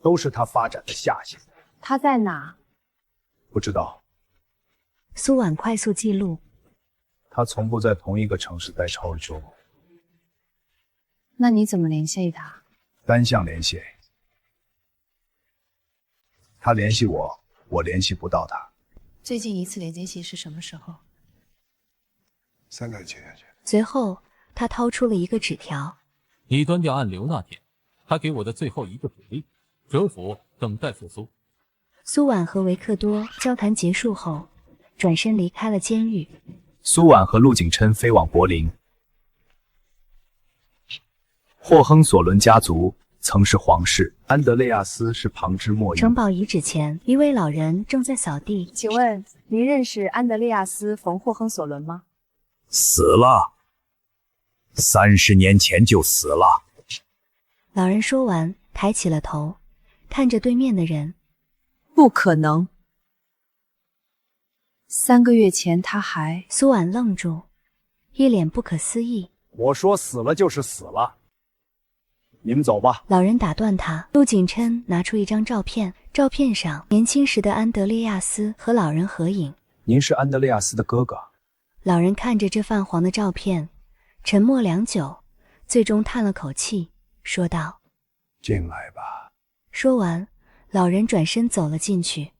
都是他发展的下线。他在哪？不知道。”苏婉快速记录。他从不在同一个城市待超久。那你怎么联系他？单向联系。他联系我，我联系不到他。最近一次连接器是什么时候？3个月前。随后，他掏出了一个纸条。你端掉暗流那天，他给我的最后一个指令：蛰伏，等待复苏。苏婉和维克多交谈结束后，转身离开了监狱。苏婉和陆景琛飞往柏林。霍亨索伦家族曾是皇室，安德烈亚斯是旁支末裔。城堡遗址前，一位老人正在扫地。请问您认识安德烈亚斯·冯·霍亨索伦吗？死了，30年前就死了。老人说完，抬起了头，看着对面的人。不可能。3个月前他还……苏婉愣住，一脸不可思议。我说死了就是死了，你们走吧。老人打断他。陆景琛拿出一张照片，照片上年轻时的安德烈亚斯和老人合影。您是安德烈亚斯的哥哥。老人看着这泛黄的照片，沉默良久，最终叹了口气，说道：“进来吧。”说完，老人转身走了进去。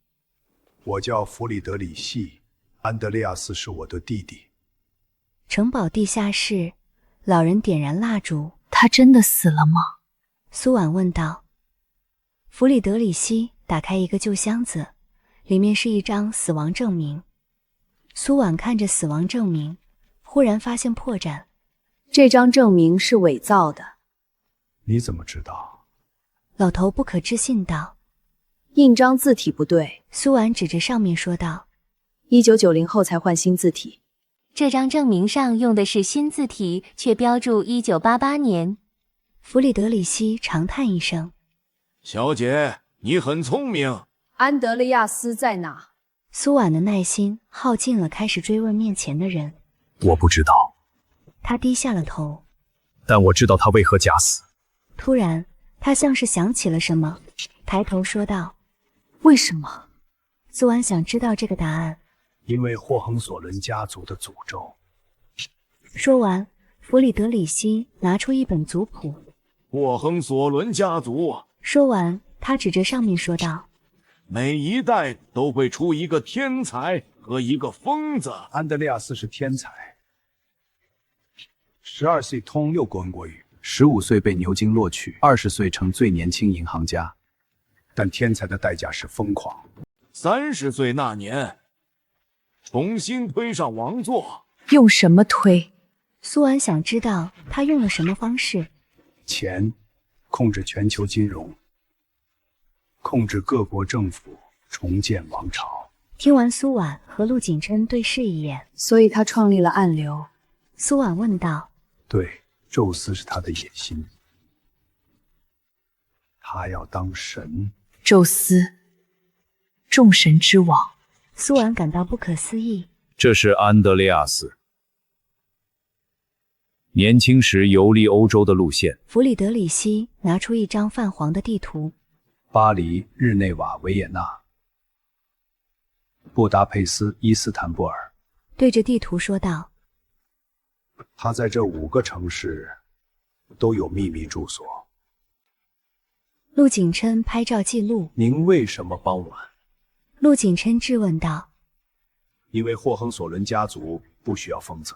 我叫弗里德里希，安德烈亚斯是我的弟弟。城堡地下室，老人点燃蜡烛。他真的死了吗？苏婉问道。弗里德里希打开一个旧箱子，里面是一张死亡证明。苏婉看着死亡证明，忽然发现破绽。这张证明是伪造的。你怎么知道？老头不可置信道。印章字体不对。苏婉指着上面说道。1990后才换新字体。这张证明上用的是新字体，却标注1988年。弗里德里希长叹一声。小姐，你很聪明。安德烈亚斯在哪？苏婉的耐心耗尽了，开始追问面前的人。我不知道。他低下了头。但我知道他为何假死。突然，他像是想起了什么，抬头说道：“为什么？”苏婉想知道这个答案。因为霍亨索伦家族的诅咒。说完，弗里德里希拿出一本族谱，霍亨索伦家族。说完，他指着上面说道：“每一代都会出一个天才和一个疯子。安德烈亚斯是天才，12岁通6国国语，15岁被牛津录取，20岁成最年轻银行家。但天才的代价是疯狂。30岁那年，重新推上王座。用什么推？”苏婉想知道他用了什么方式。钱，控制全球金融，控制各国政府，重建王朝。听完苏婉和陆景琛对视一眼，所以他创立了暗流。苏婉问道：“对，宙斯是他的野心，他要当神。”宙斯，众神之王。苏婉感到不可思议。这是安德烈亚斯年轻时游历欧洲的路线。弗里德里希拿出一张泛黄的地图。巴黎、日内瓦、维也纳、布达佩斯、伊斯坦布尔，对着地图说道：“他在这5个城市都有秘密住所。”陆景琛拍照记录。您为什么帮我们？陆景琛质问道。因为霍亨索伦家族不需要疯子，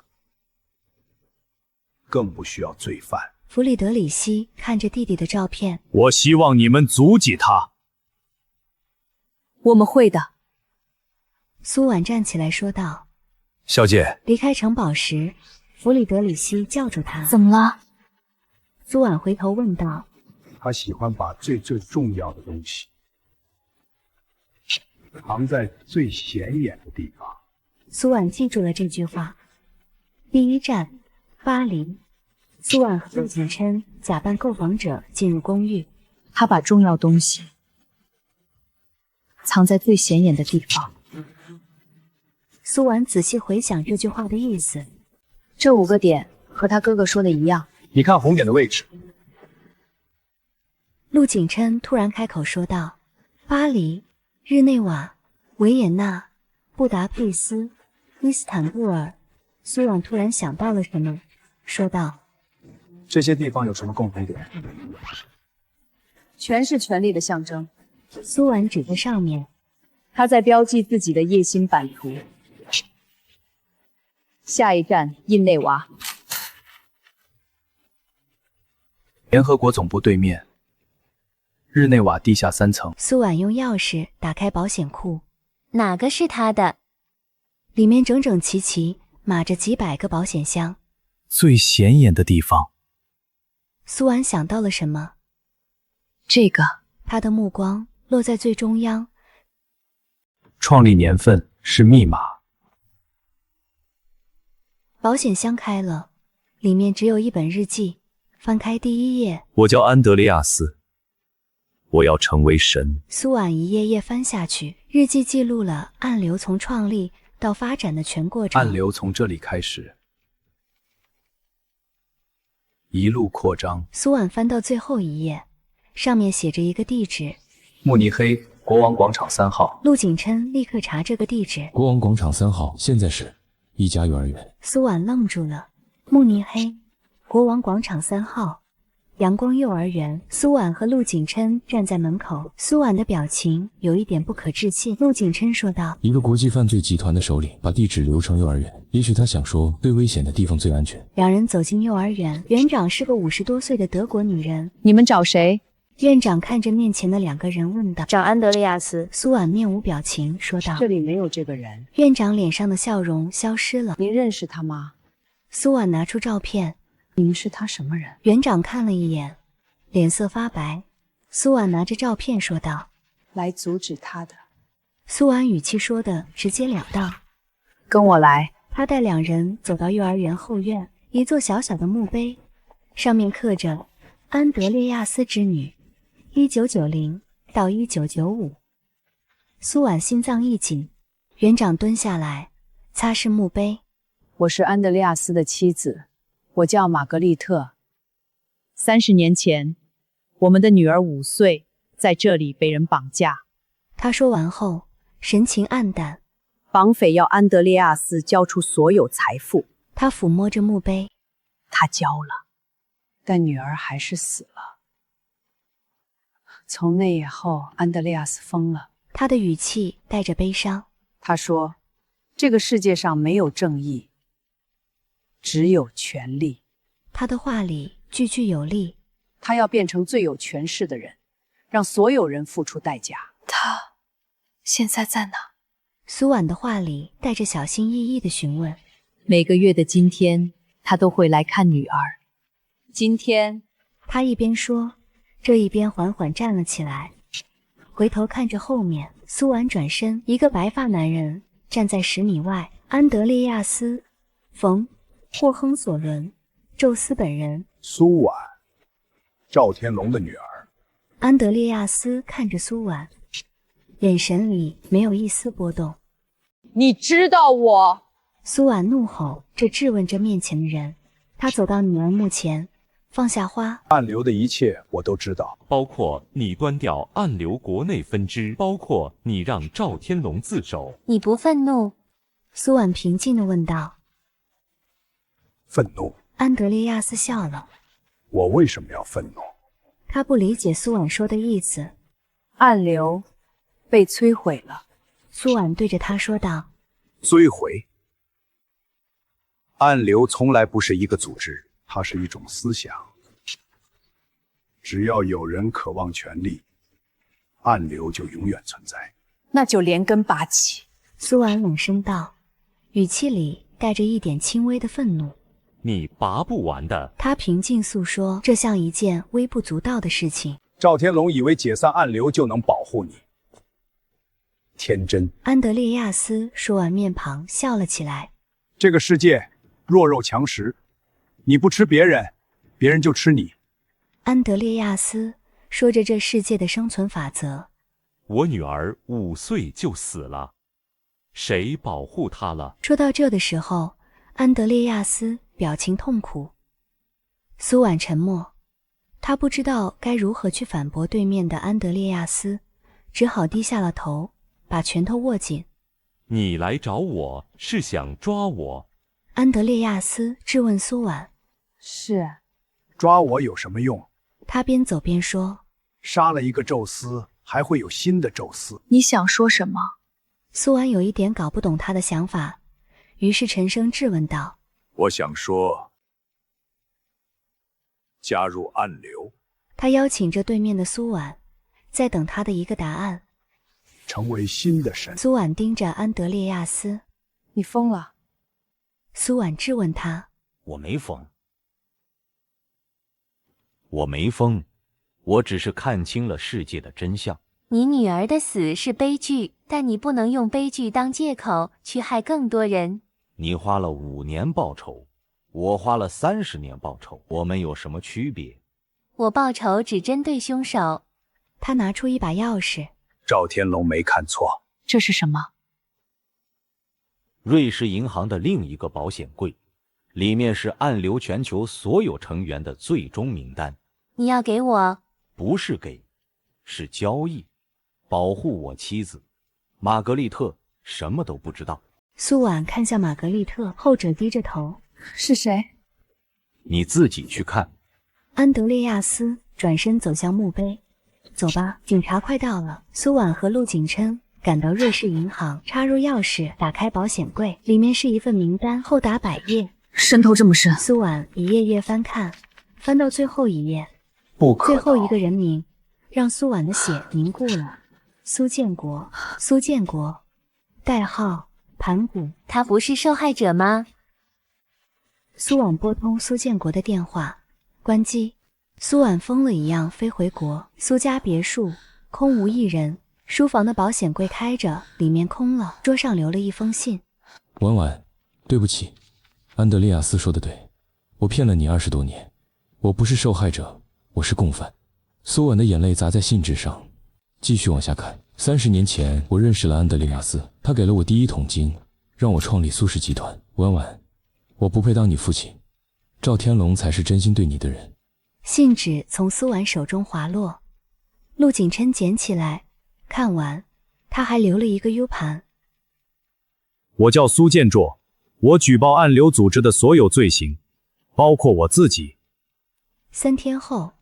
更不需要罪犯。弗里德里希看着弟弟的照片。我希望你们阻击他。我们会的。苏婉站起来说道。小姐。离开城堡时，弗里德里希叫住他。怎么了？苏婉回头问道。他喜欢把最重要的东西藏在最显眼的地方。苏婉记住了这句话。第一站，巴黎。苏婉和陆景琛假扮购房者进入公寓。他把重要东西藏在最显眼的地方。苏婉仔细回想这句话的意思。这5个点和他哥哥说的一样。你看红点的位置。陆景琛突然开口说道：“巴黎、日内瓦、维也纳、布达佩斯、伊斯坦布尔。”苏婉突然想到了什么，说道：“这些地方有什么共同点？全是权力的象征。”苏婉指着上面，他在标记自己的夜星版图。下一站，印内瓦。联合国总部对面，日内瓦地下3层。苏婉用钥匙打开保险库。哪个是他的？里面整整齐齐码着几百个保险箱。最显眼的地方。苏婉想到了什么？这个。他的目光落在最中央。创立年份是密码。保险箱开了，里面只有一本日记。翻开第1页。我叫安德烈亚斯，我要成为神。苏婉一页页翻下去，日记记录了暗流从创立到发展的全过程。暗流从这里开始，一路扩张。苏婉翻到最后一页，上面写着一个地址：慕尼黑国王广场3号。陆景琛立刻查这个地址。国王广场3号现在是一家幼儿园。苏婉愣住了。慕尼黑国王广场3号，阳光幼儿园。苏婉和陆景琛站在门口，苏婉的表情有一点不可置信。陆景琛说道：“一个国际犯罪集团的首领把地址留成幼儿园，也许他想说最危险的地方最安全。”两人走进幼儿园，园长是个50多岁的德国女人。你们找谁？院长看着面前的2个人问道：“找安德烈亚斯。”苏婉面无表情说道：“这里没有这个人。”院长脸上的笑容消失了。您认识他吗？苏婉拿出照片。你们是他什么人？园长看了一眼，脸色发白。苏婉拿着照片说道：“来阻止他的。”苏婉语气说的直截了当：“跟我来。”他带2人走到幼儿园后院，一座小小的墓碑，上面刻着安德烈亚斯之女1990到1995。苏婉心脏一紧，园长蹲下来擦拭墓碑：“我是安德烈亚斯的妻子，我叫玛格丽特。30年前，我们的女儿5岁，在这里被人绑架。”他说完后，神情黯淡。绑匪要安德烈亚斯交出所有财富。他抚摸着墓碑。他交了，但女儿还是死了。从那以后，安德烈亚斯疯了。他的语气带着悲伤。他说：“这个世界上没有正义，只有权力。”他的话里句句有力。他要变成最有权势的人，让所有人付出代价。他现在在哪？苏婉的话里带着小心翼翼的询问。每个月的今天，他都会来看女儿。今天，他一边说，这一边缓缓站了起来，回头看着后面。苏婉转身，一个白发男人站在10米外。安德烈亚斯·冯·霍亨索伦，宙斯本人。苏婉，赵天龙的女儿。安德烈亚斯看着苏婉，眼神里没有一丝波动。你知道我？苏婉怒吼着质问着面前的人。他走到女儿墓前，放下花。暗流的一切我都知道，包括你端掉暗流国内分支，包括你让赵天龙自首。你不愤怒？苏婉平静地问道。愤怒。安德烈亚斯笑了。我为什么要愤怒？他不理解苏婉说的意思。暗流被摧毁了。苏婉对着他说道。摧毁？暗流从来不是一个组织，它是一种思想。只要有人渴望权力，暗流就永远存在。那就连根拔起。苏婉冷声道，语气里带着一点轻微的愤怒。你拔不完的。他平静诉说，这像一件微不足道的事情。赵天龙以为解散暗流就能保护你，天真。安德烈亚斯说完，面庞笑了起来。这个世界弱肉强食，你不吃别人，别人就吃你。安德烈亚斯说着这世界的生存法则。我女儿5岁就死了，谁保护她了？说到这的时候，安德烈亚斯表情痛苦。苏婉沉默，他不知道该如何去反驳对面的安德烈亚斯，只好低下了头，把拳头握紧。你来找我是想抓我？安德烈亚斯质问苏婉。是。抓我有什么用？他边走边说。杀了一个宙斯，还会有新的宙斯。你想说什么？苏婉有一点搞不懂他的想法，于是沉声质问道。我想说，加入暗流。他邀请着对面的苏婉，在等他的一个答案。成为新的神。苏婉盯着安德烈亚斯。你疯了？苏婉质问他。我没疯。我没疯，我只是看清了世界的真相。你女儿的死是悲剧，但你不能用悲剧当借口去害更多人。你花了5年报仇，我花了30年报仇，我们有什么区别？我报仇只针对凶手。他拿出一把钥匙。赵天龙没看错。这是什么？瑞士银行的另一个保险柜，里面是暗流全球所有成员的最终名单。你要给我？不是给，是交易，保护我妻子玛格丽特什么都不知道。苏婉看向玛格丽特，后者低着头。是谁？你自己去看。安德烈亚斯转身走向墓碑。走吧，警察快到了。苏婉和陆景琛赶到瑞士银行，插入钥匙，打开保险柜，里面是一份名单，厚达100页，渗透这么深。苏婉一页页翻看，翻到最后一页，不可能。最后一个人名让苏婉的血凝固了。苏建国，苏建国，代号盘古。他不是受害者吗？苏婉拨通苏建国的电话，关机。苏婉疯了一样飞回国。苏家别墅空无一人，书房的保险柜开着，里面空了，桌上留了一封信。婉婉，对不起，安德烈亚斯说的对，我骗了你20多年，我不是受害者，我是共犯。苏婉的眼泪砸在信纸上。继续往下看。30年前，我认识了安德烈亚斯，他给了我第1桶金，让我创立苏氏集团。婉婉，我不配当你父亲，赵天龙才是真心对你的人。信纸从苏婉手中滑落，陆景琛捡起来，看完，他还留了一个 U 盘。我叫苏建卓，我举报暗流组织的所有罪行，包括我自己。3天后，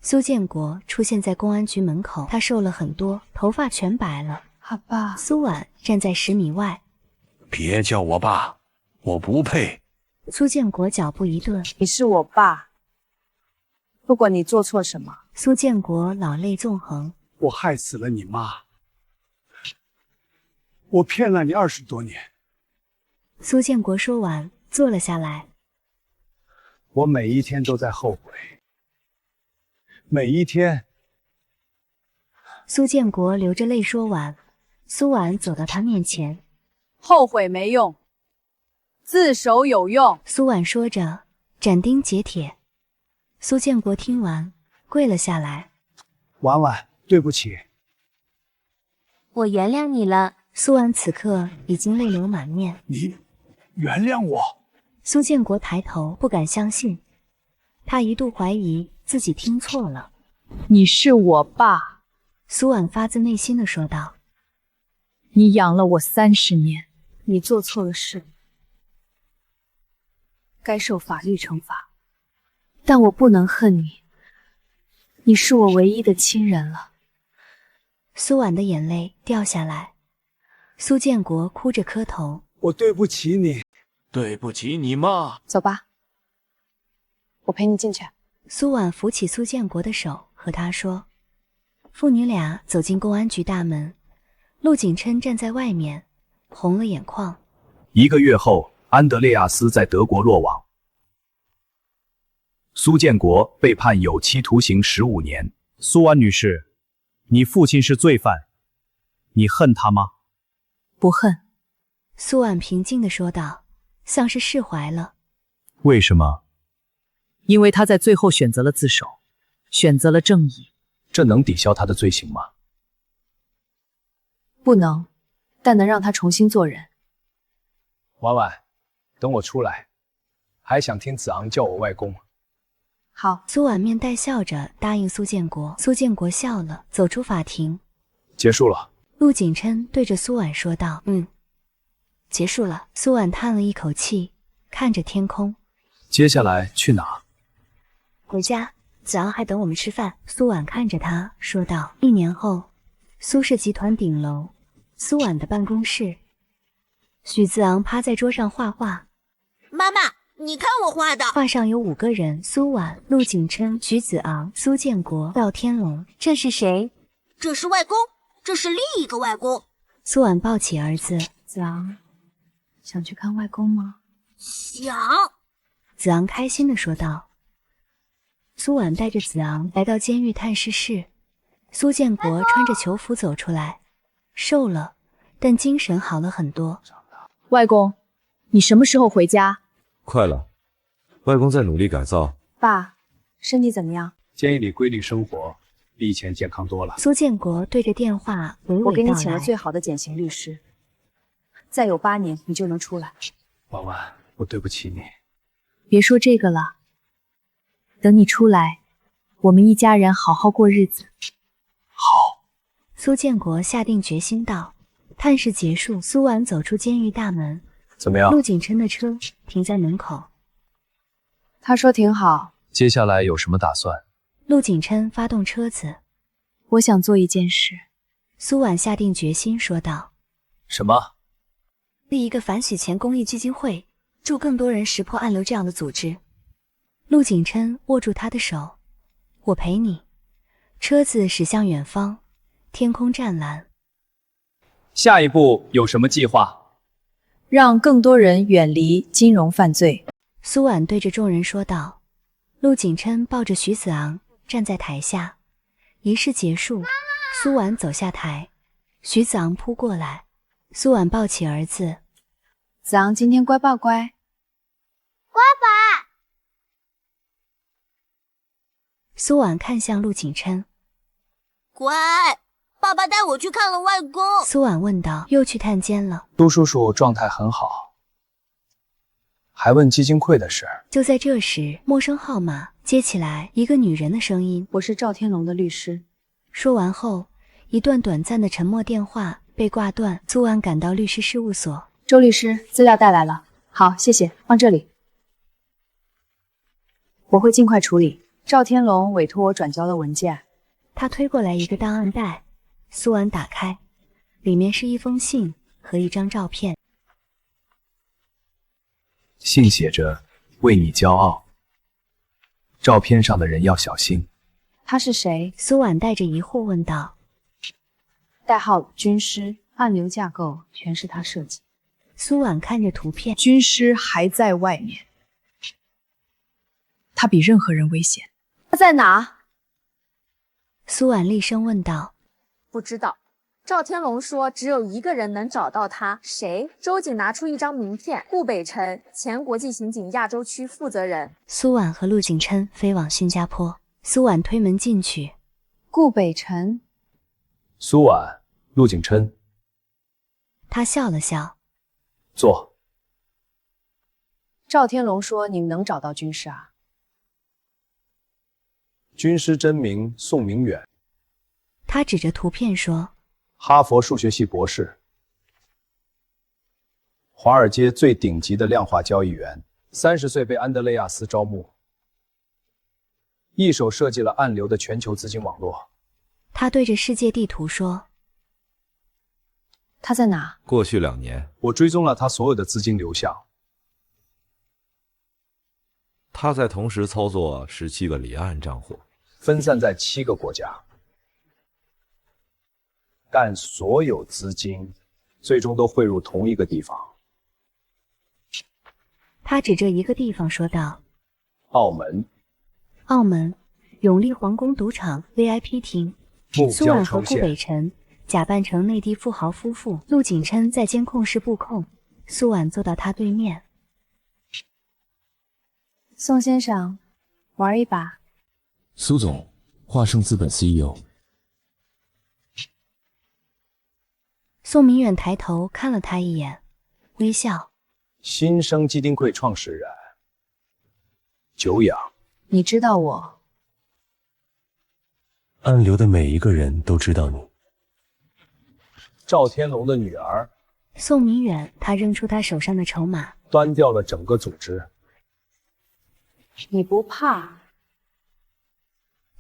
苏建国出现在公安局门口，他瘦了很多，头发全白了。好吧。苏婉站在10米外。别叫我爸，我不配。苏建国脚步一顿，你是我爸，不管你做错什么。苏建国老泪纵横。我害死了你妈，我骗了你20多年。苏建国说完，坐了下来。我每一天都在后悔，每一天。苏建国流着泪说完，苏婉走到他面前。后悔没用，自首有用。苏婉说着，斩钉截铁。苏建国听完，跪了下来。婉婉，对不起。我原谅你了。苏婉此刻已经泪流满面。你原谅我？苏建国抬头，不敢相信，他一度怀疑自己听错了。你是我爸。苏婉发自内心的说道。你养了我30年，你做错了事，该受法律惩罚。但我不能恨你，你是我唯一的亲人了。苏婉的眼泪掉下来，苏建国哭着磕头。我对不起你。对不起你妈。走吧，我陪你进去。苏婉扶起苏建国的手，和他说。父女俩走进公安局大门，陆景琛站在外面，红了眼眶。1个月后，安德烈亚斯在德国落网。苏建国被判有期徒刑15年。苏婉女士，你父亲是罪犯，你恨他吗？不恨。苏婉平静地说道，像是释怀了。为什么？因为他在最后选择了自首，选择了正义。这能抵消他的罪行吗？不能，但能让他重新做人。婉婉，等我出来，还想听子昂叫我外公。好。苏婉面带笑着答应苏建国。苏建国笑了，走出法庭。结束了。陆景琛对着苏婉说道：“结束了。”苏婉叹了一口气，看着天空。接下来去哪？回家。子昂还等我们吃饭。苏婉看着他说道。1年后，苏氏集团顶楼，苏婉的办公室。许子昂趴在桌上画画。妈妈，你看我画的。画上有5个人：苏婉、陆景琛、许子昂、苏建国、赵天龙。这是谁？这是外公，这是另一个外公。苏婉抱起儿子。子昂，想去看外公吗？想。子昂开心地说道。苏婉带着子昂来到监狱探视室，苏建国穿着囚服走出来，瘦了，但精神好了很多。外公，你什么时候回家？快了，外公在努力改造。爸，身体怎么样？监狱里规律生活，比以前健康多了。苏建国对着电话娓娓道来。我给你请了最好的减刑律师，再有8年你就能出来。婉婉，我对不起你。别说这个了。等你出来，我们一家人好好过日子。好。苏建国下定决心道。探视结束，苏婉走出监狱大门。怎么样？陆景琛的车停在门口。他说挺好。接下来有什么打算？陆景琛发动车子。我想做一件事。苏婉下定决心说道。什么？立一个反洗钱公益基金会，助更多人识破暗流这样的组织。陆景琛握住他的手，我陪你。车子驶向远方，天空湛蓝。下一步有什么计划？让更多人远离金融犯罪。苏婉对着众人说道。陆景琛抱着徐子昂站在台下。仪式结束，苏婉走下台，徐子昂扑过来，苏婉抱起儿子。子昂今天乖不乖？乖爸。苏婉看向陆景琛。乖，爸爸带我去看了外公。苏婉问道。又去探监了。陆叔叔状态很好，还问基金会的事。就在这时，陌生号码接起来，一个女人的声音。我是赵天龙的律师。说完后，一段短暂的沉默电话被挂断。苏婉赶到律师事务所。周律师，资料带来了。好，谢谢，放这里。我会尽快处理。赵天龙委托我转交的文件。他推过来一个档案袋，苏婉打开，里面是一封信和一张照片。信写着“为你骄傲”，照片上的人要小心。他是谁？苏婉带着疑惑问道。代号军师，暗流架构全是他设计。苏婉看着图片，军师还在外面，他比任何人危险。他在哪？苏婉厉声问道。不知道。赵天龙说只有一个人能找到他，谁？周瑾拿出一张名片，顾北辰，前国际刑警亚洲区负责人。苏婉和陆景琛飞往新加坡。苏婉推门进去。顾北辰。苏婉，陆景琛。他笑了笑。坐。赵天龙说你能找到军师啊？军师真名宋明远，他指着图片说，哈佛数学系博士，华尔街最顶级的量化交易员，30岁被安德雷亚斯招募，一手设计了暗流的全球资金网络。他对着世界地图说，他在哪？过去2年，我追踪了他所有的资金流向。他在同时操作17个离岸账户，分散在7个国家，但所有资金最终都汇入同一个地方。他指着一个地方说道：澳门。澳门，永利皇宫赌场 VIP 厅。苏婉和顾北辰假扮成内地富豪夫妇，陆景琛在监控室布控，苏婉坐到他对面。宋先生，玩一把。苏总，华盛资本 CEO。宋明远抬头看了他一眼，微笑。新生基金会创始人，久仰。你知道我？暗流的每一个人都知道你。赵天龙的女儿。宋明远，他扔出他手上的筹码，端掉了整个组织。你不怕？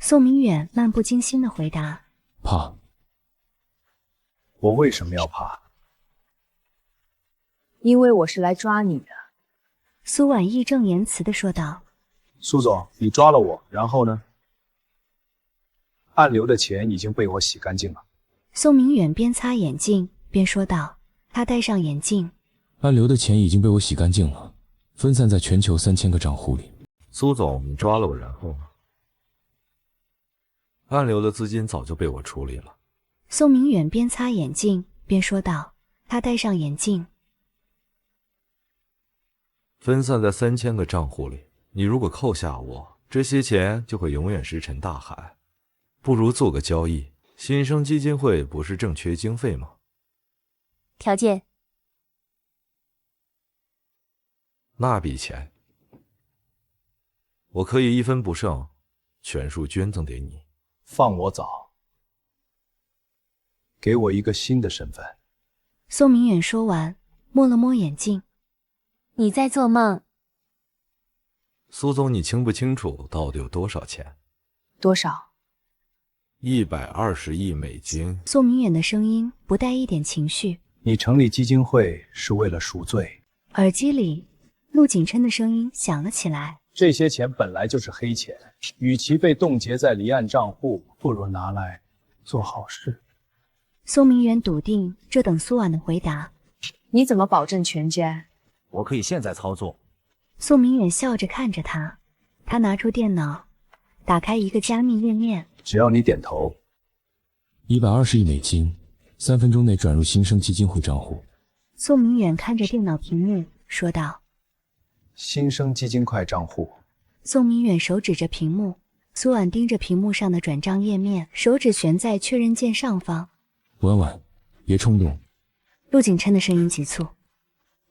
宋明远漫不经心地回答：怕。我为什么要怕？因为我是来抓你的。苏婉义正言辞地说道：苏总，你抓了我，然后呢？暗流的钱已经被我洗干净了。宋明远边擦眼镜边说道，他戴上眼镜。暗流的钱已经被我洗干净了，分散在全球3000个账户里。苏总，你抓了我，然后呢？暗流的资金早就被我处理了。宋明远边擦眼镜边说道，他戴上眼镜。分散在3000个账户里，你如果扣下我，这些钱就会永远石沉大海。不如做个交易，新生基金会不是正缺经费吗？条件？那笔钱，我可以1分不剩，全数捐赠给你。放我走，给我一个新的身份。宋明远说完，摸了摸眼镜。你在做梦。苏总，你清不清楚到底有多少钱？多少？120亿美金。宋明远的声音不带一点情绪。你成立基金会是为了赎罪。耳机里，陆景琛的声音响了起来。这些钱本来就是黑钱，与其被冻结在离岸账户，不如拿来做好事。宋明远笃定，这等苏婉的回答。你怎么保证全捐？我可以现在操作。宋明远笑着看着他，他拿出电脑，打开一个加密页面。只要你点头。120亿美金，3分钟内转入新生基金会账户。宋明远看着电脑屏幕说道：新生基金会账户。宋明远手指着屏幕，苏婉盯着屏幕上的转账页面，手指悬在确认键上方。婉婉，别冲动。陆景琛的声音急促。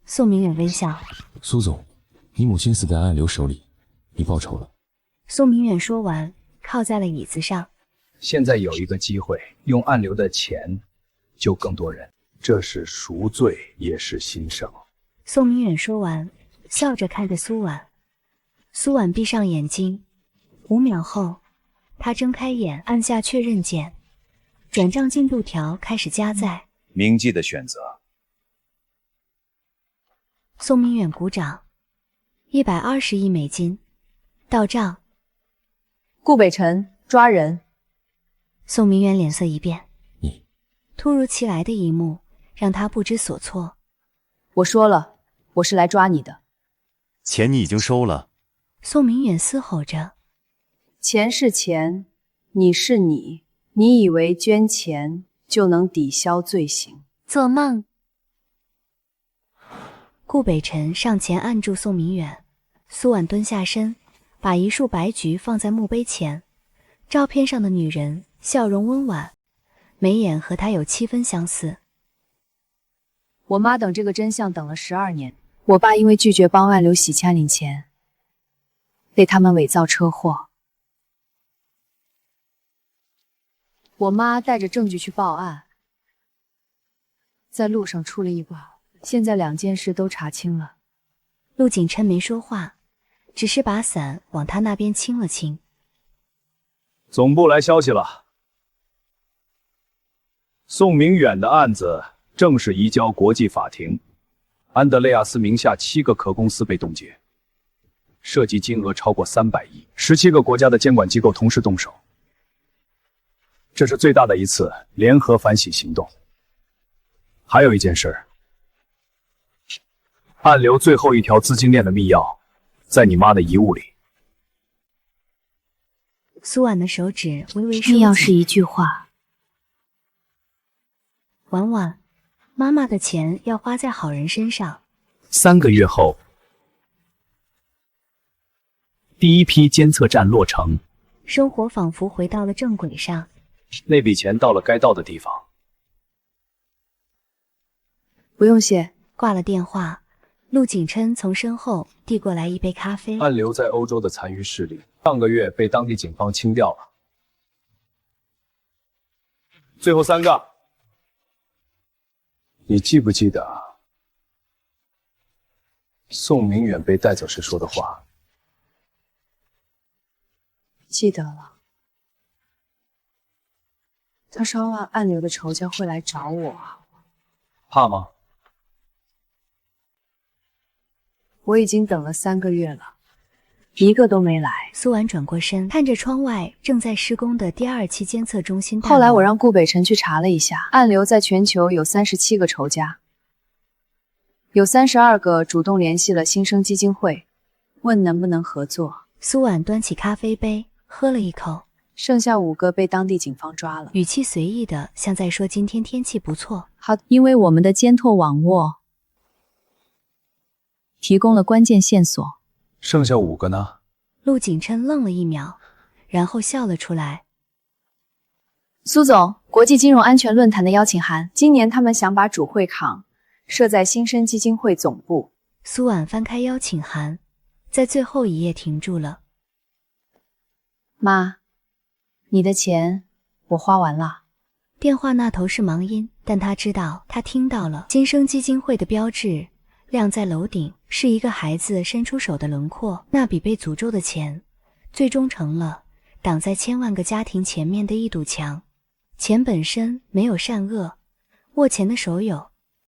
宋明远微笑。苏总，你母亲死在暗流手里，你报仇了。宋明远说完，靠在了椅子上。现在有一个机会，用暗流的钱救更多人，这是赎罪，也是新生。宋明远说完，笑着看着苏婉。苏婉闭上眼睛，5秒后，她睁开眼，按下确认键，转账进度条开始加载。铭记的选择。宋明远鼓掌，120亿美金到账。顾北辰抓人。宋明远脸色一变，你突如其来的一幕让他不知所措。我说了，我是来抓你的。钱你已经收了。宋明远嘶吼着，钱是钱，你是你，你以为捐钱就能抵消罪行？做梦！顾北辰上前按住宋明远，苏婉蹲下身，把一束白菊放在墓碑前。照片上的女人笑容温婉，眉眼和她有7分相似。我妈等这个真相等了12年，我爸因为拒绝帮外流洗钱领钱，被他们伪造车祸。我妈带着证据去报案，在路上出了意外，现在2件事都查清了。陆景琛没说话，只是把伞往他那边倾了倾。总部来消息了，宋明远的案子正式移交国际法庭，安德雷亚斯名下7个壳公司被冻结，涉及金额超过300亿，17个国家的监管机构同时动手，这是最大的一次联合反洗行动。还有一件事，暗流最后一条资金链的密钥在你妈的遗物里。苏婉的手指微微收紧。密钥是一句话。婉婉，妈妈的钱要花在好人身上。3个月后，第一批监测站落成，生活仿佛回到了正轨上。那笔钱到了该到的地方。不用谢。挂了电话，陆景琛从身后递过来一杯咖啡。暗流在欧洲的残余势力，上个月被当地警方清掉了。最后3个，你记不记得宋明远被带走时说的话？记得了。他稍晚暗流的仇家会来找我，怕吗？我已经等了3个月了，一个都没来。苏婉转过身，看着窗外正在施工的第2期监测中心大楼。后来我让顾北辰去查了一下，暗流在全球有37个仇家，有32个主动联系了新生基金会，问能不能合作。苏婉端起咖啡杯，喝了一口。剩下5个被当地警方抓了，语气随意的，像在说今天天气不错。好，因为我们的监拓网络提供了关键线索。剩下5个呢？陆景琛愣了1秒，然后笑了出来。苏总，国际金融安全论坛的邀请函，今年他们想把主会场设在新生基金会总部。苏婉翻开邀请函，在最后一页停住了。妈，你的钱我花完了。电话那头是忙音，但他知道，他听到了。新生基金会的标志亮在楼顶，是一个孩子伸出手的轮廓。那笔被诅咒的钱，最终成了挡在千万个家庭前面的一堵墙。钱本身没有善恶，握钱的手有